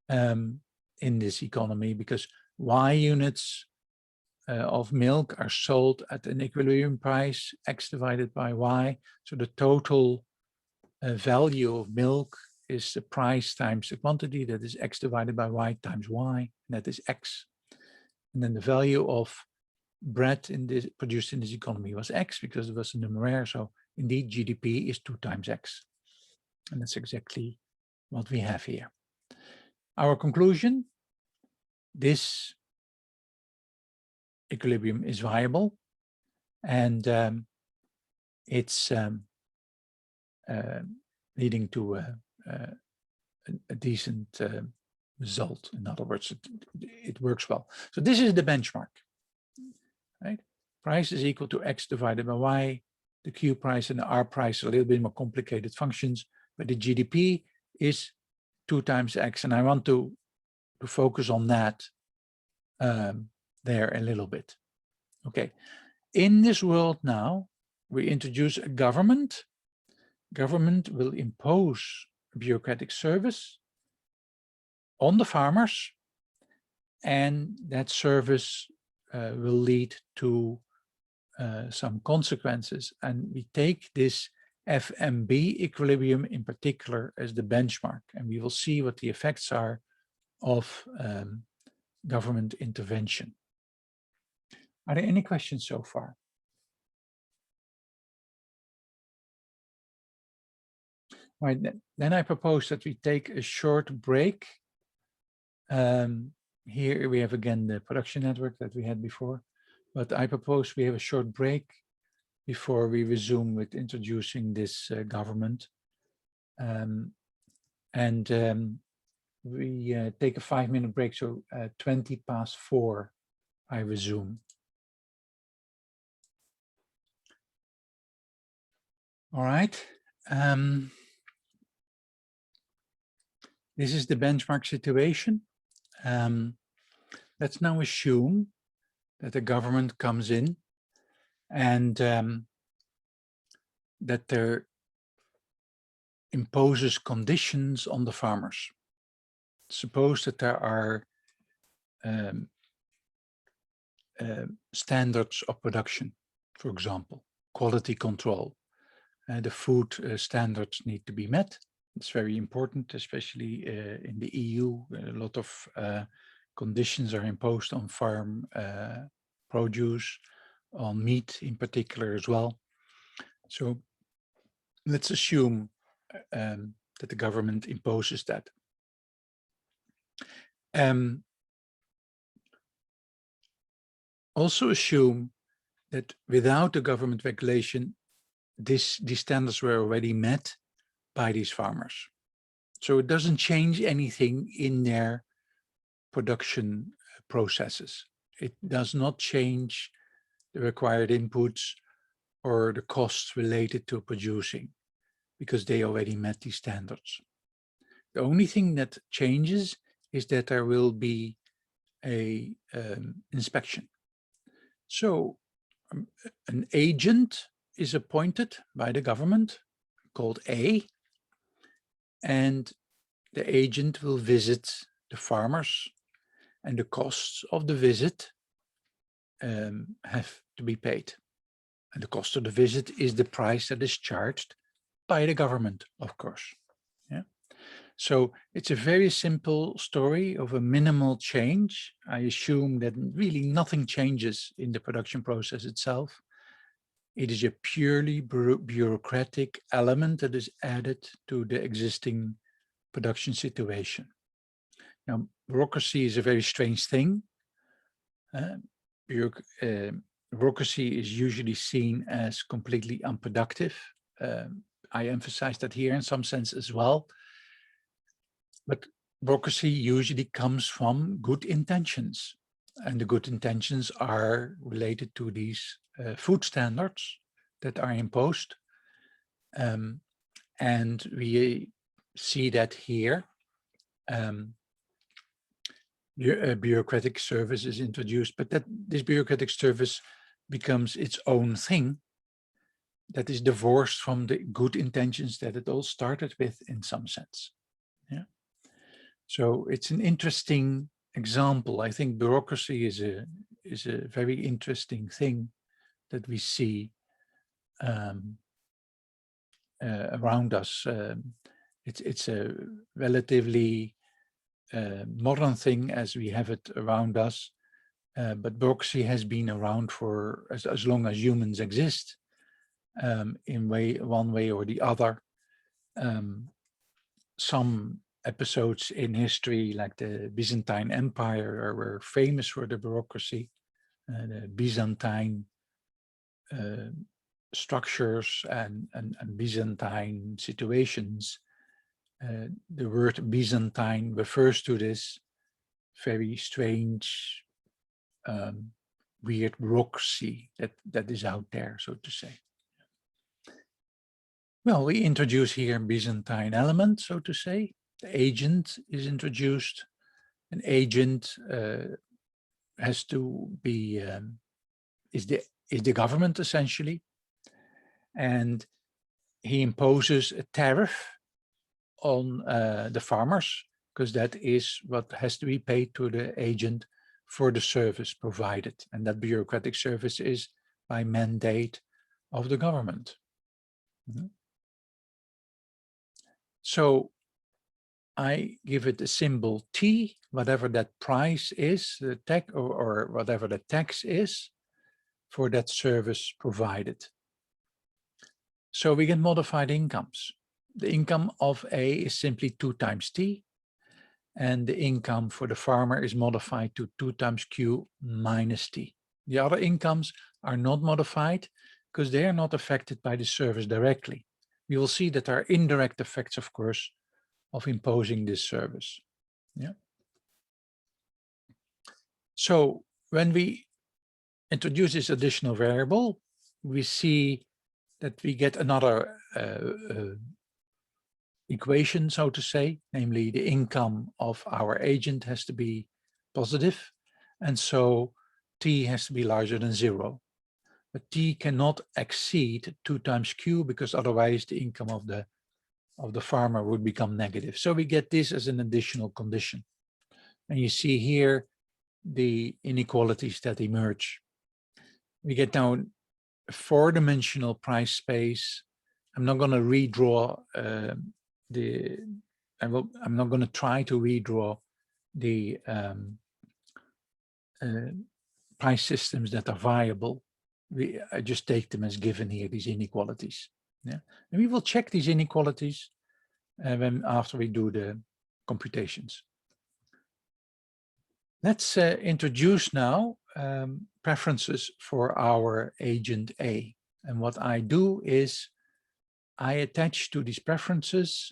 in this economy, because Y units of milk are sold at an equilibrium price, X divided by Y. So the total value of milk is the price times the quantity, that is X divided by Y times Y, and that is X. And then the value of bread produced in this economy was X because it was a numeraire. So indeed GDP is 2 times X. And that's exactly what we have here. Our conclusion, this equilibrium is viable, and it's leading to a decent result. In other words, it works well. So this is the benchmark, right? Price is equal to X divided by Y. The Q price and the R price are a little bit more complicated functions, but the GDP is 2 times X. And I want to focus on that there a little bit. Okay, in this world now, we introduce a government. Government will impose a bureaucratic service on the farmers, and that service will lead to some consequences. And we take this FMB equilibrium in particular as the benchmark, and we will see what the effects are of government intervention. Are there any questions so far? Right, then I propose that we take a short break. Here we have again the production network that we had before, but I propose we have a short break before we resume with introducing this government. We take a 5-minute break, so 4:20 I resume. All right. This is the benchmark situation. Let's now assume that the government comes in and that there imposes conditions on the farmers. Suppose that there are standards of production, for example, quality control. The food standards need to be met. It's very important, especially in the EU. A lot of conditions are imposed on farm produce, on meat in particular as well. So let's assume that the government imposes that. Also assume that without the government regulation, these standards were already met by these farmers. So it doesn't change anything in their production processes. It does not change the required inputs or the costs related to producing, because they already met these standards. The only thing that changes is that there will be a inspection. So an agent is appointed by the government called A, and the agent will visit the farmers, and the costs of the visit have to be paid. And the cost of the visit is the price that is charged by the government, of course. Yeah. So it's a very simple story of a minimal change. I assume that really nothing changes in the production process itself. It is a purely bureaucratic element that is added to the existing production situation. Now, bureaucracy is a very strange thing. Bureaucracy is usually seen as completely unproductive. I emphasize that here in some sense as well. But bureaucracy usually comes from good intentions. And the good intentions are related to these food standards that are imposed. And we see that here. A bureaucratic service is introduced, but that this bureaucratic service becomes its own thing that is divorced from the good intentions that it all started with in some sense. Yeah. So it's an interesting example. I think bureaucracy is a very interesting thing that we see around us. It's a relatively modern thing as we have it around us, but bureaucracy has been around for as long as humans exist, in one way or the other. Some episodes in history, like the Byzantine Empire, were famous for the bureaucracy. The Byzantine structures and Byzantine situations. The word Byzantine refers to this very strange, weird bureaucracy that is out there, so to say. Well, we introduce here Byzantine element, so to say. The agent is introduced. An agent has to be is the government essentially, and he imposes a tariff on the farmers, because that is what has to be paid to the agent for the service provided, and that bureaucratic service is by mandate of the government. Mm-hmm. So I give it a symbol T, whatever that price is, the tax or whatever the tax is for that service provided. So we get modified incomes. The income of A is simply 2 times T, and the income for the farmer is modified to 2 times Q minus T. The other incomes are not modified because they are not affected by the service directly. We will see that there are indirect effects, of course, of imposing this service. Yeah. So when we introduce this additional variable, we see that we get another equation, so to say, namely the income of our agent has to be positive, and so T has to be larger than 0. But T cannot exceed 2 times Q, because otherwise the income of the farmer would become negative. So we get this as an additional condition. And you see here the inequalities that emerge. We get now a 4-dimensional price space. I'm not going to redraw I'm not going to try to redraw the price systems that are viable. I just take them as given here, these inequalities. Yeah, and we will check these inequalities after we do the computations. Let's introduce now preferences for our agent A. And what I do is I attach to these preferences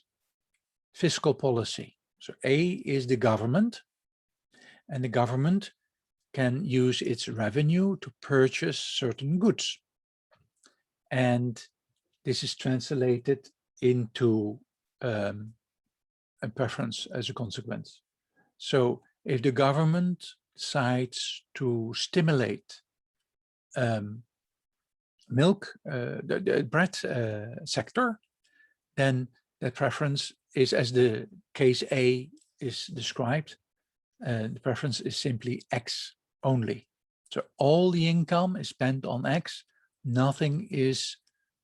fiscal policy. So A is the government, and the government can use its revenue to purchase certain goods. And this is translated into a preference as a consequence. So if the government decides to stimulate milk, the bread sector, then the preference is, as the case A is described, the preference is simply X only. So all the income is spent on X, nothing is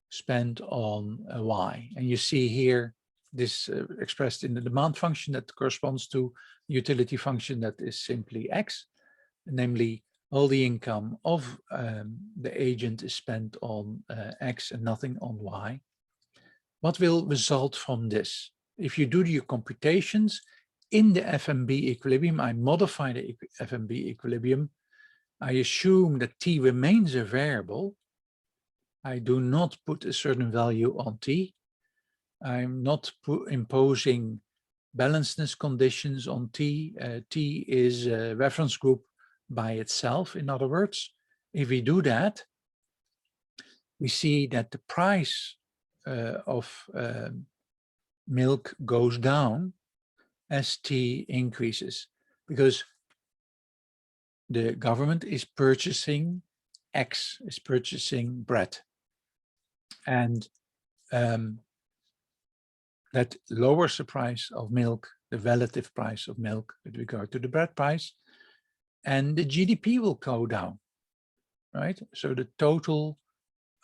spent on Y. And you see here this expressed in the demand function that corresponds to the utility function that is simply X, namely all the income of the agent is spent on X and nothing on Y. What will result from this? If you do your computations in the FMB equilibrium, I modify the FMB equilibrium. I assume that T remains a variable. I do not put a certain value on T. I'm not imposing balancedness conditions on T. T is a reference group by itself. In other words, if we do that, we see that the price of milk goes down as T increases, because the government is purchasing X, is purchasing bread. And that lowers the price of milk, the relative price of milk with regard to the bread price, and the GDP will go down, right? So the total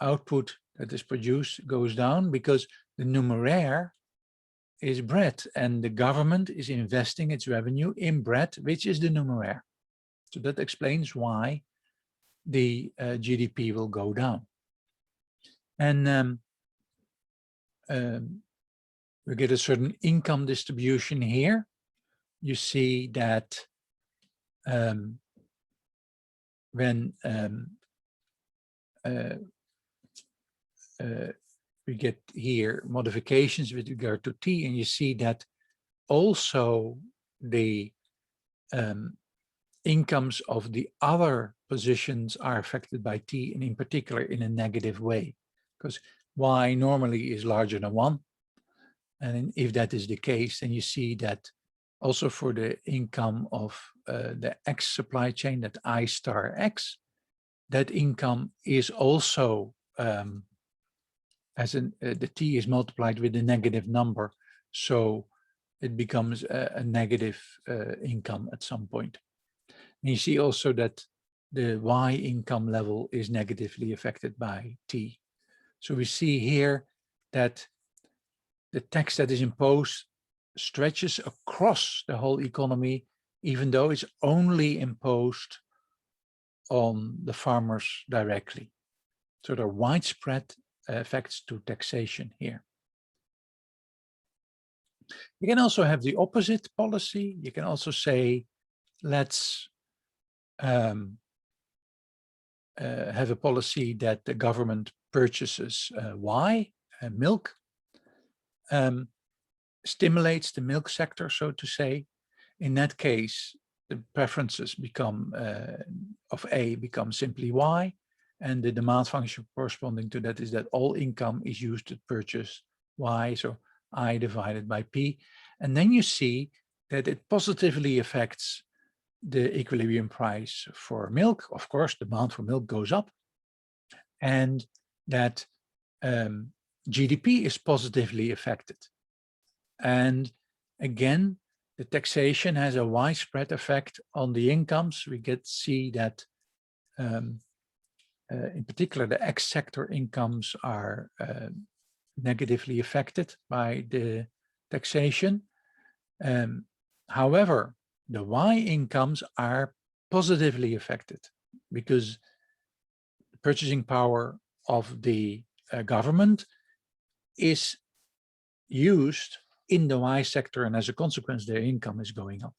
output that is produced goes down because the numeraire is bread, and the government is investing its revenue in bread, which is the numeraire. So that explains why the GDP will go down. And we get a certain income distribution here. You see that when we get here modifications with regard to T, and you see that also the incomes of the other positions are affected by T, and in particular in a negative way, because Y normally is larger than 1. And if that is the case, then you see that also for the income of the X supply chain, that I star X, that income is also, the T is multiplied with a negative number. So it becomes a negative income at some point. And you see also that the Y income level is negatively affected by T. So we see here that the tax that is imposed stretches across the whole economy, even though it's only imposed on the farmers directly. So there are widespread effects to taxation here. You can also have the opposite policy. You can also say, let's have a policy that the government purchases Y, milk, stimulates the milk sector, so to say. In that case, the preferences become of A become simply Y, And the demand function corresponding to that is that all income is used to purchase Y, so I divided by P. And then you see that it positively affects the equilibrium price for milk. Of course, demand for milk goes up, and that GDP is positively affected. And again, the taxation has a widespread effect on the incomes. We see that in particular, the X sector incomes are negatively affected by the taxation. However, the Y incomes are positively affected because the purchasing power of the government is used in the Y sector, and as a consequence, their income is going up.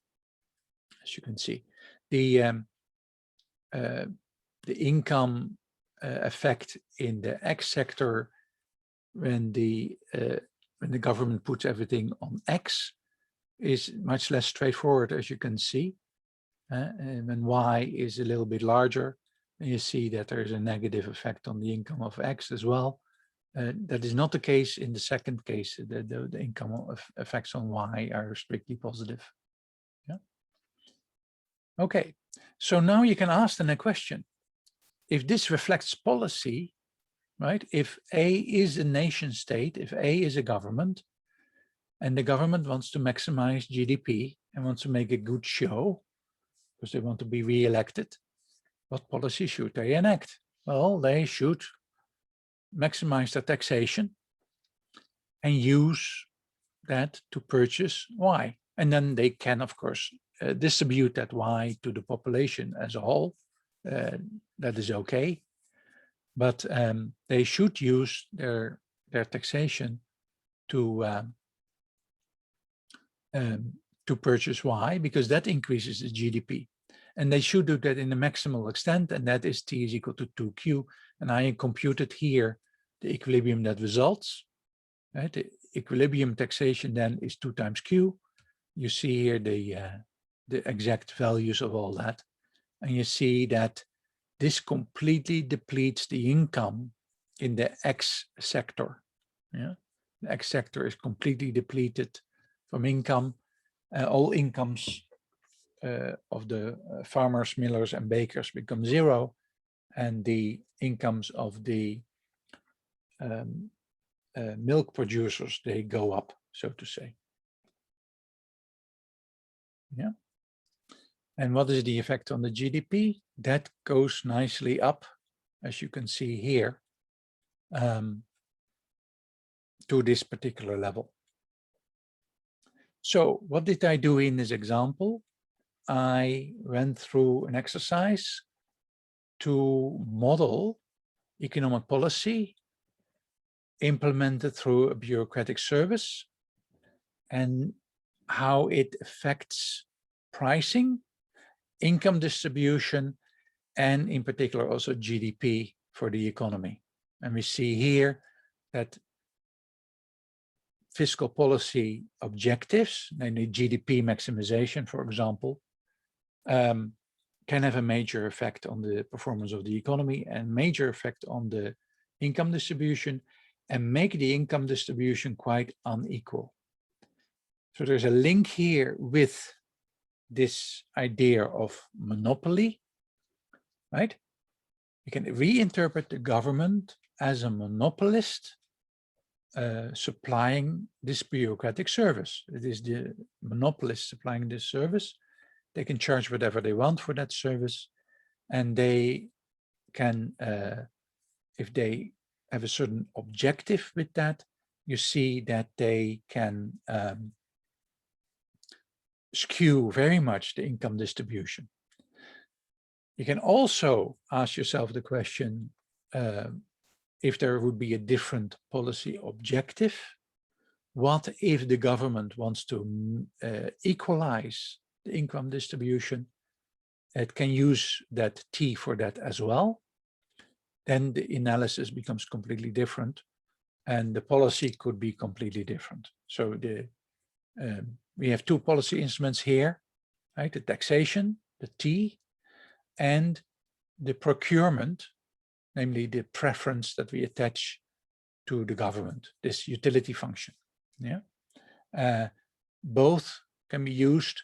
As you can see, the income effect in the X sector when the government puts everything on X is much less straightforward, as you can see. And when Y is a little bit larger, and you see that there is a negative effect on the income of X as well. That is not the case in the second case. The income effects on Y are strictly positive. Yeah. Okay, so now you can ask then a question. If this reflects policy, right? If A is a nation state, if A is a government, and the government wants to maximize GDP and wants to make a good show, because they want to be re-elected, what policy should they enact? Well, they should maximize their taxation and use that to purchase Y. And then they can, of course, distribute that Y to the population as a whole. That is okay. But they should use their taxation to purchase Y, because that increases the GDP. And they should do that in the maximal extent, and that is T is equal to 2Q. And I computed here the equilibrium that results. Right? The equilibrium taxation then is 2 times Q. You see here the exact values of all that. And you see that this completely depletes the income in the X sector. Yeah? The X sector is completely depleted from income. All incomes of the farmers, millers, and bakers become zero, and the incomes of the milk producers, they go up, so to say. Yeah. And what is the effect on the GDP? That goes nicely up, as you can see here, to this particular level. So what did I do in this example? I went through an exercise to model economic policy implemented through a bureaucratic service and how it affects pricing, income distribution, and in particular also GDP for the economy. And we see here that fiscal policy objectives, namely GDP maximization, for example, can have a major effect on the performance of the economy and major effect on the income distribution, and make the income distribution quite unequal. So there's a link here with this idea of monopoly, right? You can reinterpret the government as a monopolist supplying this bureaucratic service. It is the monopolist supplying this service. They can charge whatever they want for that service, and they can, if they have a certain objective with that, you see that they can skew very much the income distribution. You can also ask yourself the question, if there would be a different policy objective, what if the government wants to equalize the income distribution? It can use that T for that as well. Then the analysis becomes completely different, and the policy could be completely different. So we have two policy instruments here, right? The taxation, the T, and the procurement, namely the preference that we attach to the government, this utility function. Yeah, both can be used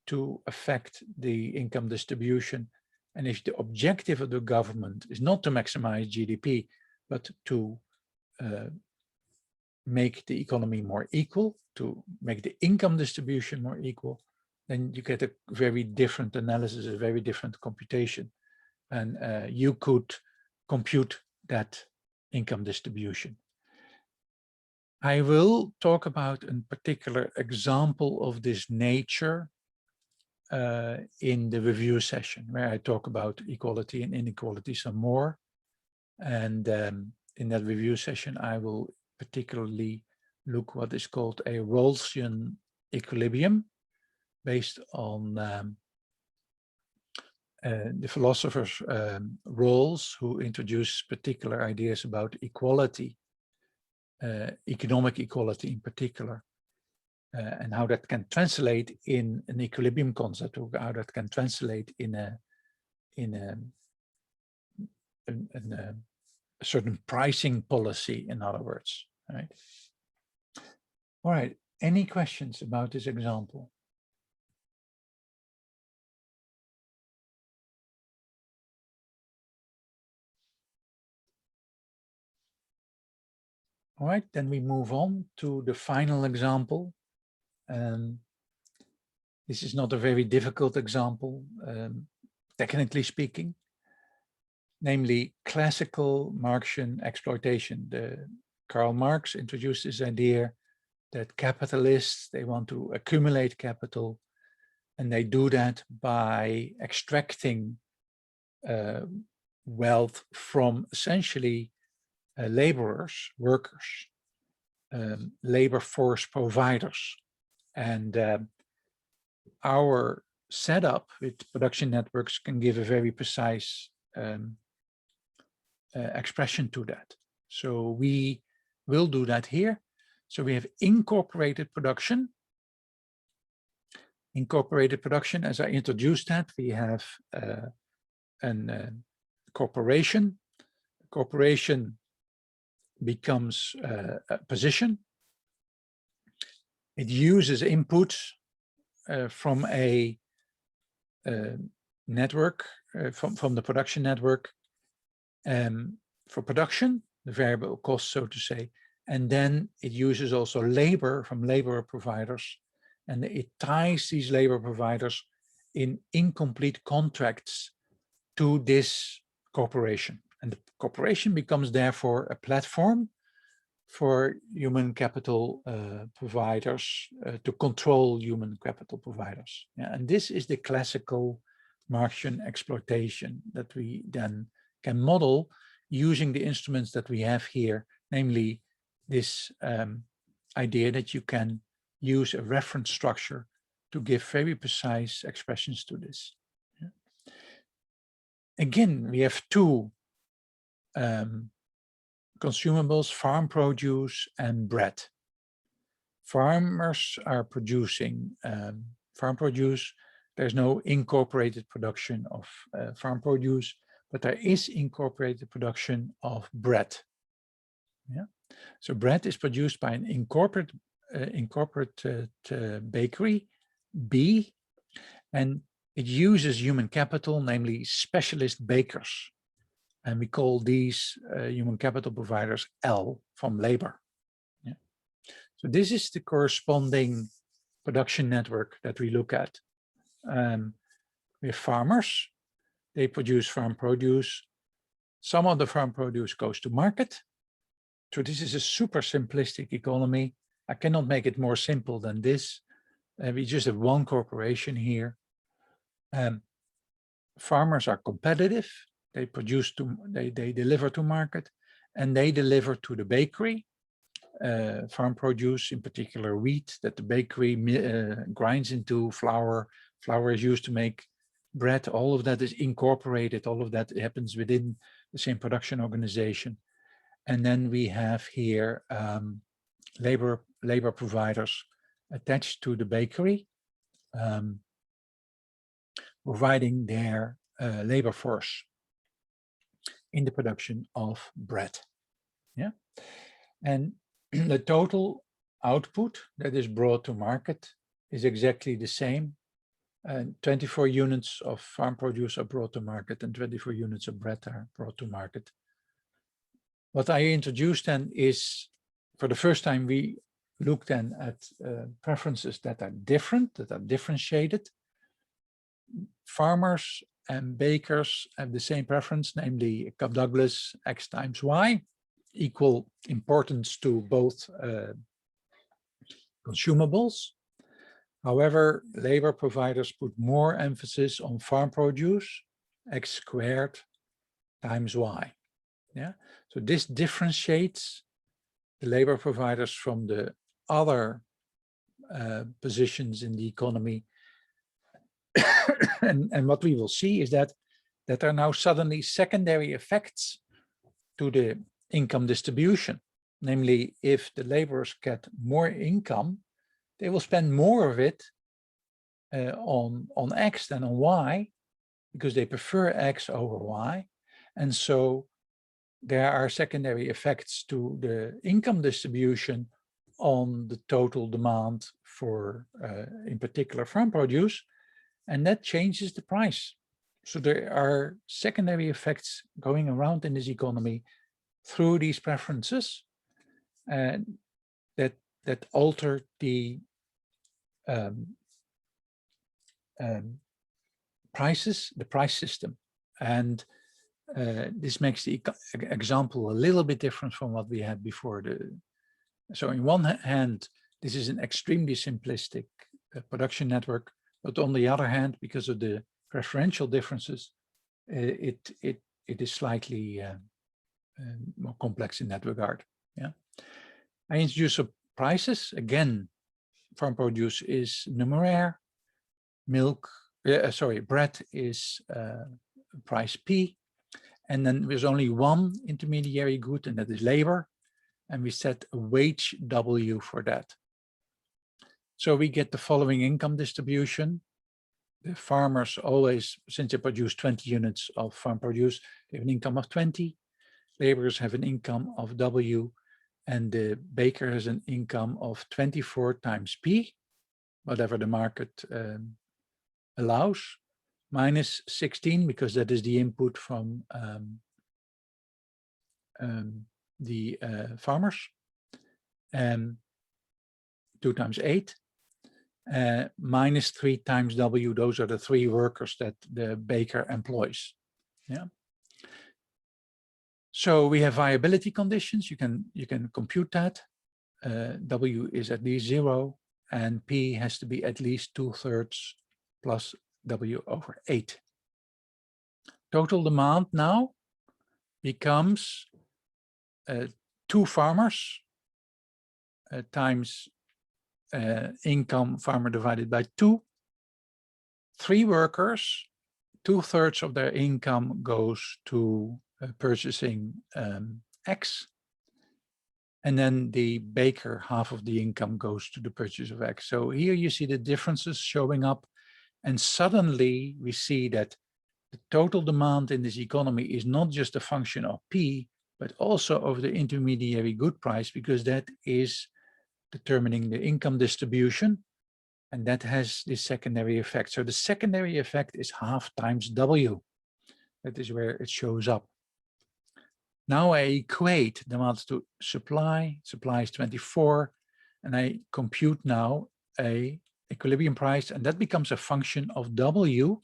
to affect the income distribution. And if the objective of the government is not to maximize GDP, but to make the economy more equal, to make the income distribution more equal, then you get a very different analysis, a very different computation. And you could compute that income distribution. I will talk about a particular example of this nature in the review session, where I talk about equality and inequality some more. And in that review session, I will particularly look what is called a Rawlsian equilibrium, based on the philosophers Rawls, who introduced particular ideas about equality, economic equality in particular, and how that can translate in an equilibrium concept, or how that can translate in a certain pricing policy, in other words, right? All right, any questions about this example? All right, then we move on to the final example. This is not a very difficult example, technically speaking, namely classical Marxian exploitation. Karl Marx introduced this idea that capitalists, they want to accumulate capital, and they do that by extracting wealth from essentially laborers, workers, labor force providers. And our setup with production networks can give a very precise expression to that. So we will do that here. So we have incorporated production. Incorporated production, as I introduced that, we have a corporation. The corporation becomes a position. It uses inputs from a network, from the production network, for production, the variable cost, so to say. And then it uses also labor from labor providers, and it ties these labor providers in incomplete contracts to this corporation. And the corporation becomes therefore a platform for human capital providers to control human capital providers. Yeah, and this is the classical Marxian exploitation that we then can model using the instruments that we have here, namely this idea that you can use a reference structure to give very precise expressions to this. Yeah. Again, we have two consumables, farm produce and bread. Farmers are producing farm produce. There's no incorporated production of farm produce, but there is incorporated production of bread. Yeah, so bread is produced by an incorporated bakery, B, and it uses human capital, namely specialist bakers. And we call these human capital providers L, from labor. Yeah. So this is the corresponding production network that we look at. We have farmers. They produce farm produce. Some of the farm produce goes to market. So this is a super simplistic economy. I cannot make it more simple than this. We just have one corporation here. Farmers are competitive. They produce they deliver to market, and they deliver to the bakery. Farm produce, in particular wheat, that the bakery grinds into flour. Flour is used to make bread. All of that is incorporated. All of that happens within the same production organization. And then we have here labor providers attached to the bakery, providing their labor force. in the production of bread. Yeah, and the total output that is brought to market is exactly the same. 24 units of farm produce are brought to market and 24 units of bread are brought to market. What I introduced then is, for the first time, we looked then at preferences that are different, that are differentiated. Farmers and bakers have the same preference, namely Cobb-Douglas X times Y, equal importance to both consumables. However, labor providers put more emphasis on farm produce, X squared times Y. Yeah, so this differentiates the labor providers from the other positions in the economy. and what we will see is that there are now suddenly secondary effects to the income distribution. Namely, if the laborers get more income, they will spend more of it on X than on Y, because they prefer X over Y. And so there are secondary effects to the income distribution on the total demand for, in particular, farm produce, and that changes the price. So there are secondary effects going around in this economy through these preferences that alter the prices, the price system. And this makes the example a little bit different from what we had before. So on one hand, this is an extremely simplistic production network, but on the other hand, because of the preferential differences, it is slightly more complex in that regard. Yeah, I introduce prices again. Farm produce is numeraire, bread is price P, and then there's only one intermediary good, and that is labor, and we set a wage W for that. So we get the following income distribution. The farmers always, since they produce 20 units of farm produce, they have an income of 20. Laborers have an income of W, and the baker has an income of 24 times P, whatever the market allows, minus 16, because that is the input from the farmers, and 2 times 8, minus 3 times W. Those are the 3 workers that the baker employs. Yeah. So we have viability conditions. You can compute that. W is at least 0, and P has to be at least 2/3 plus W over 8. Total demand now becomes 2 farmers times income farmer divided by 2. 3 workers, 2/3 of their income goes to purchasing X, and then the baker, half of the income goes to the purchase of X. So here you see the differences showing up, and suddenly we see that the total demand in this economy is not just a function of P, but also of the intermediary good price, because that is determining the income distribution, and that has this secondary effect. So the secondary effect is half times W. That is where it shows up. Now I equate demand to supply. Supply is 24, and I compute now a equilibrium price, and that becomes a function of W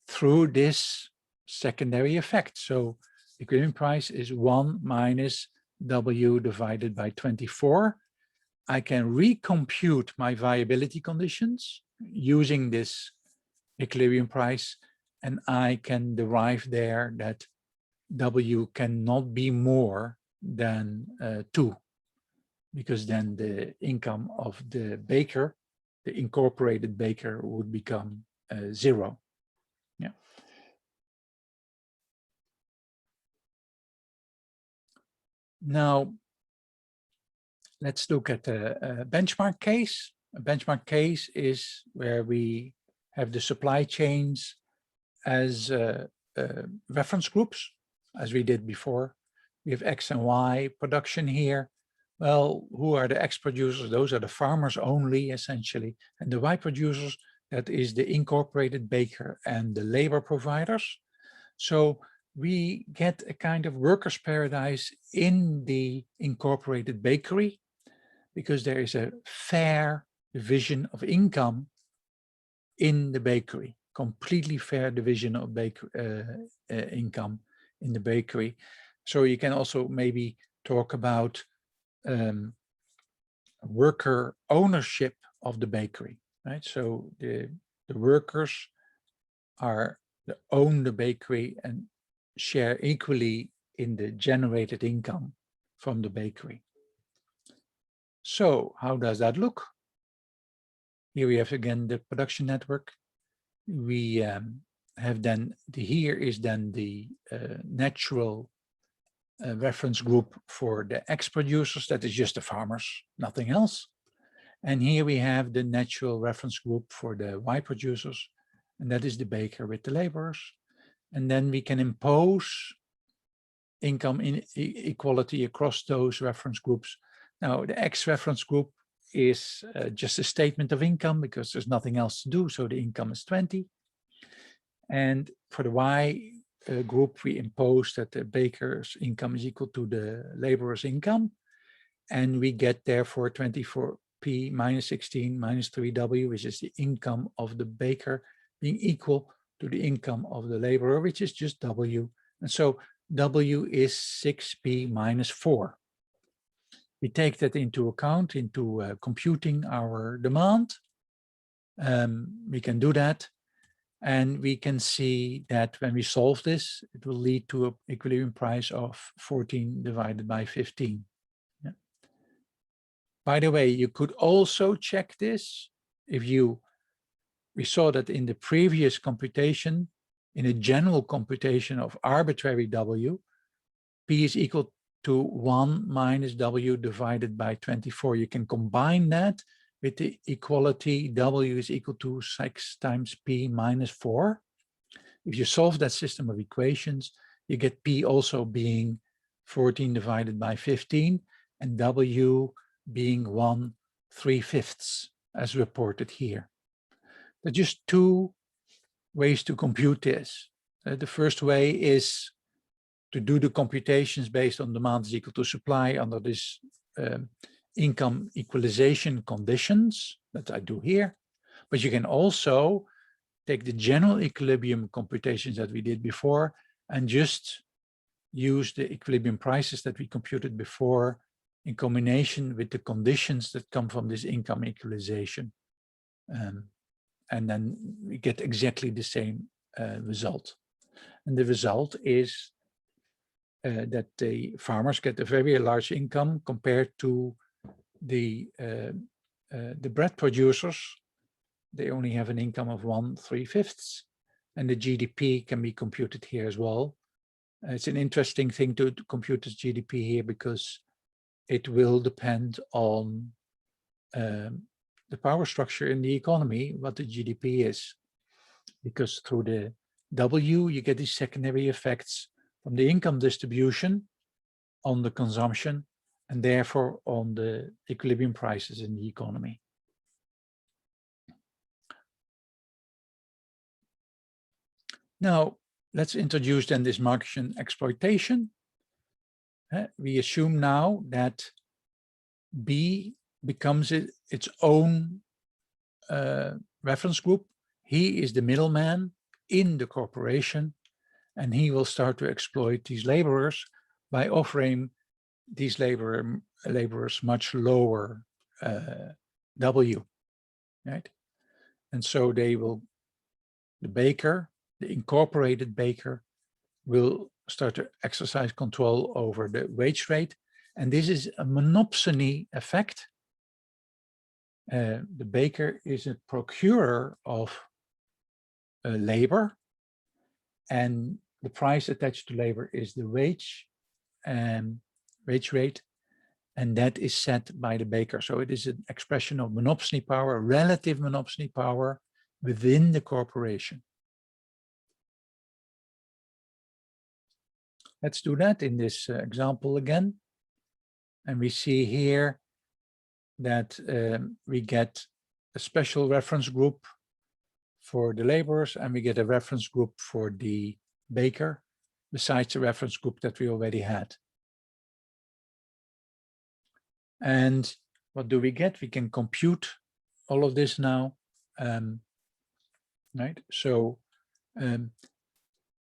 through this secondary effect. So equilibrium price is 1 minus W divided by 24. I can recompute my viability conditions using this equilibrium price, and I can derive there that W cannot be more than 2, because then the income of the baker, the incorporated baker, would become 0. Yeah. Now, let's look at a benchmark case. A benchmark case is where we have the supply chains as reference groups, as we did before. We have X and Y production here. Well, who are the X producers? Those are the farmers only, essentially. And the Y producers, that is the incorporated baker and the labor providers. So we get a kind of workers' paradise in the incorporated bakery, because there is a fair division of income in the bakery, completely fair division of income in the bakery. So you can also maybe talk about worker ownership of the bakery, right? So the workers own the bakery and share equally in the generated income from the bakery. So how does that look? Here we have again the production network. We have then here is then the natural reference group for the X producers. That is just the farmers, nothing else. And here we have the natural reference group for the Y producers, and that is the baker with the laborers. And then we can impose income inequality across those reference groups. Now, the X reference group is just a statement of income because there's nothing else to do, so the income is 20. And for the Y group, we impose that the baker's income is equal to the laborer's income, and we get therefore 24p minus 16 minus 3w, which is the income of the baker, being equal to the income of the laborer, which is just w. And so w is 6p minus 4. We take that into account into computing our demand. We can do that. And we can see that when we solve this, it will lead to an equilibrium price of 14 divided by 15. Yeah. By the way, you could also check this if we saw that in the previous computation, in a general computation of arbitrary W, P is equal to 1 minus W divided by 24. You can combine that with the equality W is equal to 6 times P minus 4. If you solve that system of equations, you get P also being 14 divided by 15 and W being 1/3, as reported here. There are just two ways to compute this. The first way is to do the computations based on demand is equal to supply under this income equalization conditions that I do here. But you can also take the general equilibrium computations that we did before and just use the equilibrium prices that we computed before in combination with the conditions that come from this income equalization. And then we get exactly the same result. And the result is that the farmers get a very large income compared to the bread producers. They only have an income of 1/3, and the GDP can be computed here as well. It's an interesting thing to compute this GDP here because it will depend on the power structure in the economy, what the GDP is, because through the W you get these secondary effects from the income distribution on the consumption and therefore on the equilibrium prices in the economy. Now, let's introduce then this Marxian exploitation. We assume now that B becomes its own reference group. He is the middleman in the corporation, and he will start to exploit these laborers by offering these laborers much lower W, right? And so they will, the baker, the incorporated baker, will start to exercise control over the wage rate. And this is a monopsony effect. The baker is a procurer of labor, and the price attached to labor is the wage rate, and that is set by the baker. So it is an expression of monopsony power, relative monopsony power within the corporation. Let's do that in this example again. And we see here that we get a special reference group for the laborers, and we get a reference group for the baker, besides the reference group that we already had. And what do we get? We can compute all of this now, right? So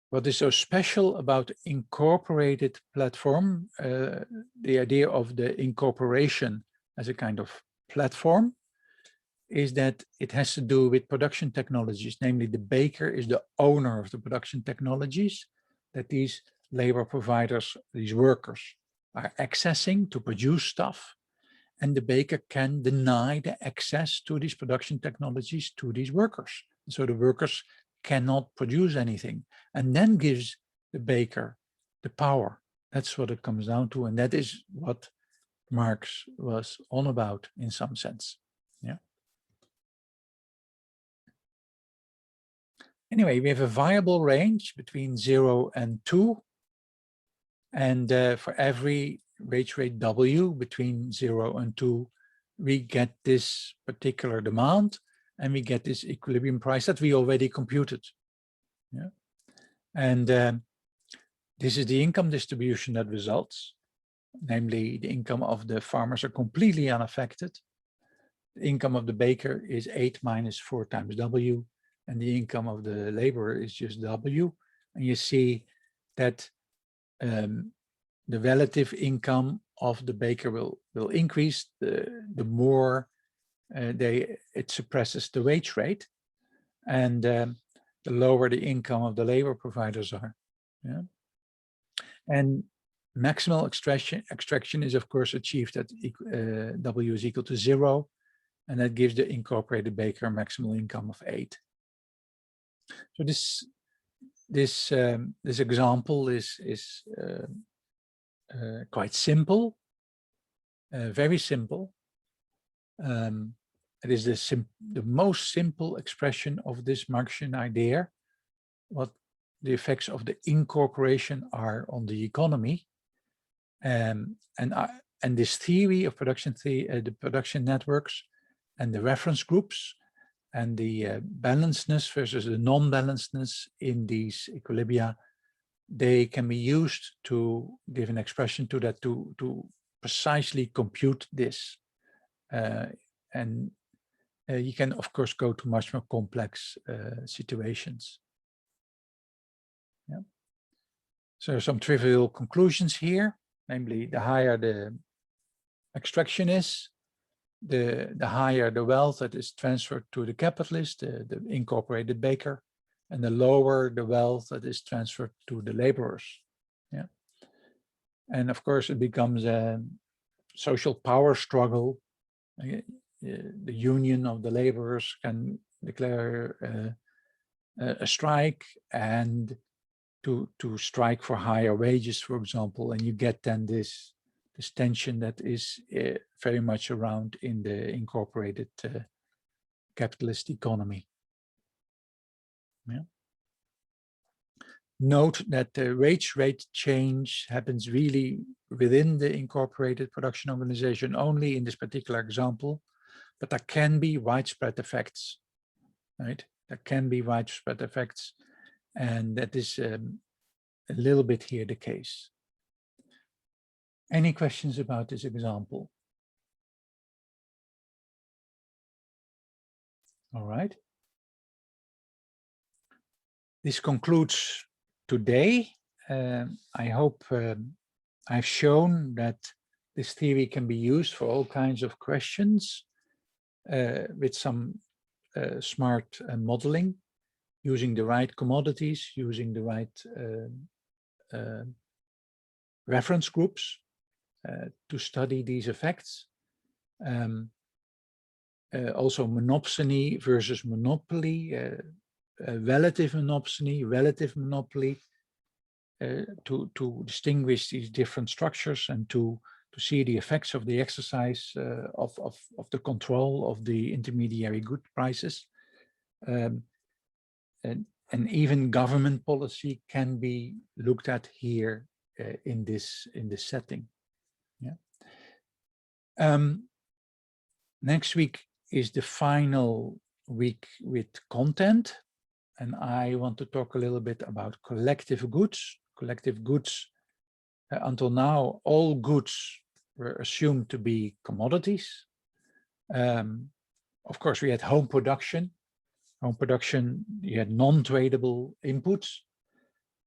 what is so special about incorporated platform, the idea of the incorporation as a kind of platform, is that it has to do with production technologies. Namely, the baker is the owner of the production technologies that these labor providers, these workers, are accessing to produce stuff. And the baker can deny the access to these production technologies to these workers. So the workers cannot produce anything, and then gives the baker the power. That's what it comes down to. And that is what Marx was on about in some sense. Yeah. Anyway, we have a viable range between 0 and 2. And for every wage rate W between 0 and 2, we get this particular demand, and we get this equilibrium price that we already computed. Yeah. And this is the income distribution that results. Namely, the income of the farmers are completely unaffected. The income of the baker is 8 minus 4 times W, and the income of the laborer is just W. And you see that the relative income of the baker will increase the more it suppresses the wage rate, and the lower the income of the labor providers are. Yeah. And maximal extraction is of course achieved at W is equal to 0, and that gives the incorporated baker a maximal income of 8. So this example is quite simple, very simple. It is the most simple expression of this Marxian idea, what the effects of the incorporation are on the economy. And this theory of the production networks and the reference groups and the balancedness versus the non-balancedness in these equilibria, they can be used to give an expression to that, to precisely compute this. And you can, of course, go to much more complex situations. Yeah. So some trivial conclusions here, namely the higher the extraction is, the higher the wealth that is transferred to the capitalist, the incorporated baker, and the lower the wealth that is transferred to the laborers. Yeah. And of course, it becomes a social power struggle. The union of the laborers can declare a strike, and to strike for higher wages, for example, and you get then this tension that is very much around in the incorporated capitalist economy. Yeah. Note that the wage rate change happens really within the incorporated production organization only in this particular example, but there can be widespread effects, right? There can be widespread effects, and that is a little bit here the case. Any questions about this example? All right. This concludes today. I hope I've shown that this theory can be used for all kinds of questions with some smart modeling, using the right commodities, using the right reference groups to study these effects. Also monopsony versus monopoly, relative monopoly, to distinguish these different structures and to see the effects of the exercise of the control of the intermediary good prices. And even government policy can be looked at here in this setting. Yeah. Next week is the final week with content, and I want to talk a little bit about collective goods. Collective goods, until now, all goods were assumed to be commodities. Of course, we had home production. Home production, you had non-tradable inputs.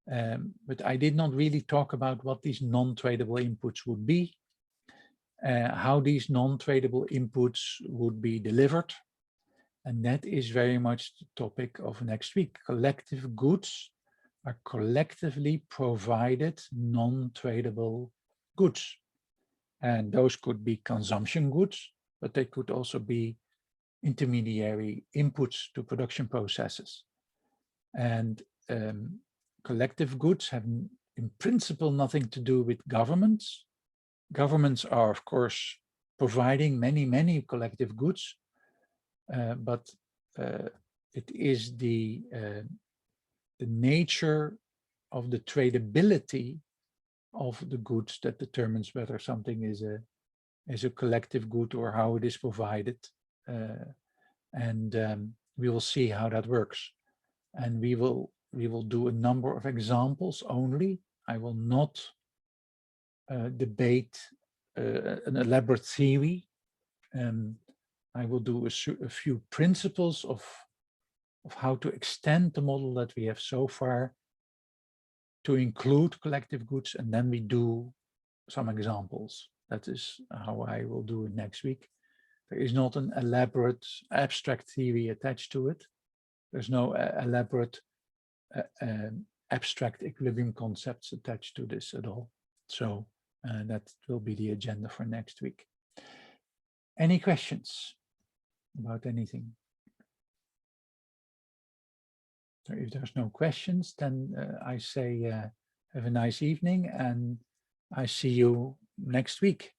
But I did not really talk about what these non-tradable inputs would be, how these non-tradable inputs would be delivered. And that is very much the topic of next week. Collective goods are collectively provided non-tradable goods. And those could be consumption goods, but they could also be intermediary inputs to production processes. And collective goods have in principle nothing to do with governments. Governments are, of course, providing many collective goods, but it is the nature of the tradability of the goods that determines whether something is a collective good or how it is provided. And we will see how that works. And we will do a number of examples only. I will not debate an elaborate theory. I will do a few principles of how to extend the model that we have so far to include collective goods, and then we do some examples. That is how I will do it next week. There is not an elaborate abstract theory attached to it. There's no elaborate abstract equilibrium concepts attached to this at all. So that will be the agenda for next week. Any questions about anything? So if there's no questions, then I say have a nice evening, and I see you next week.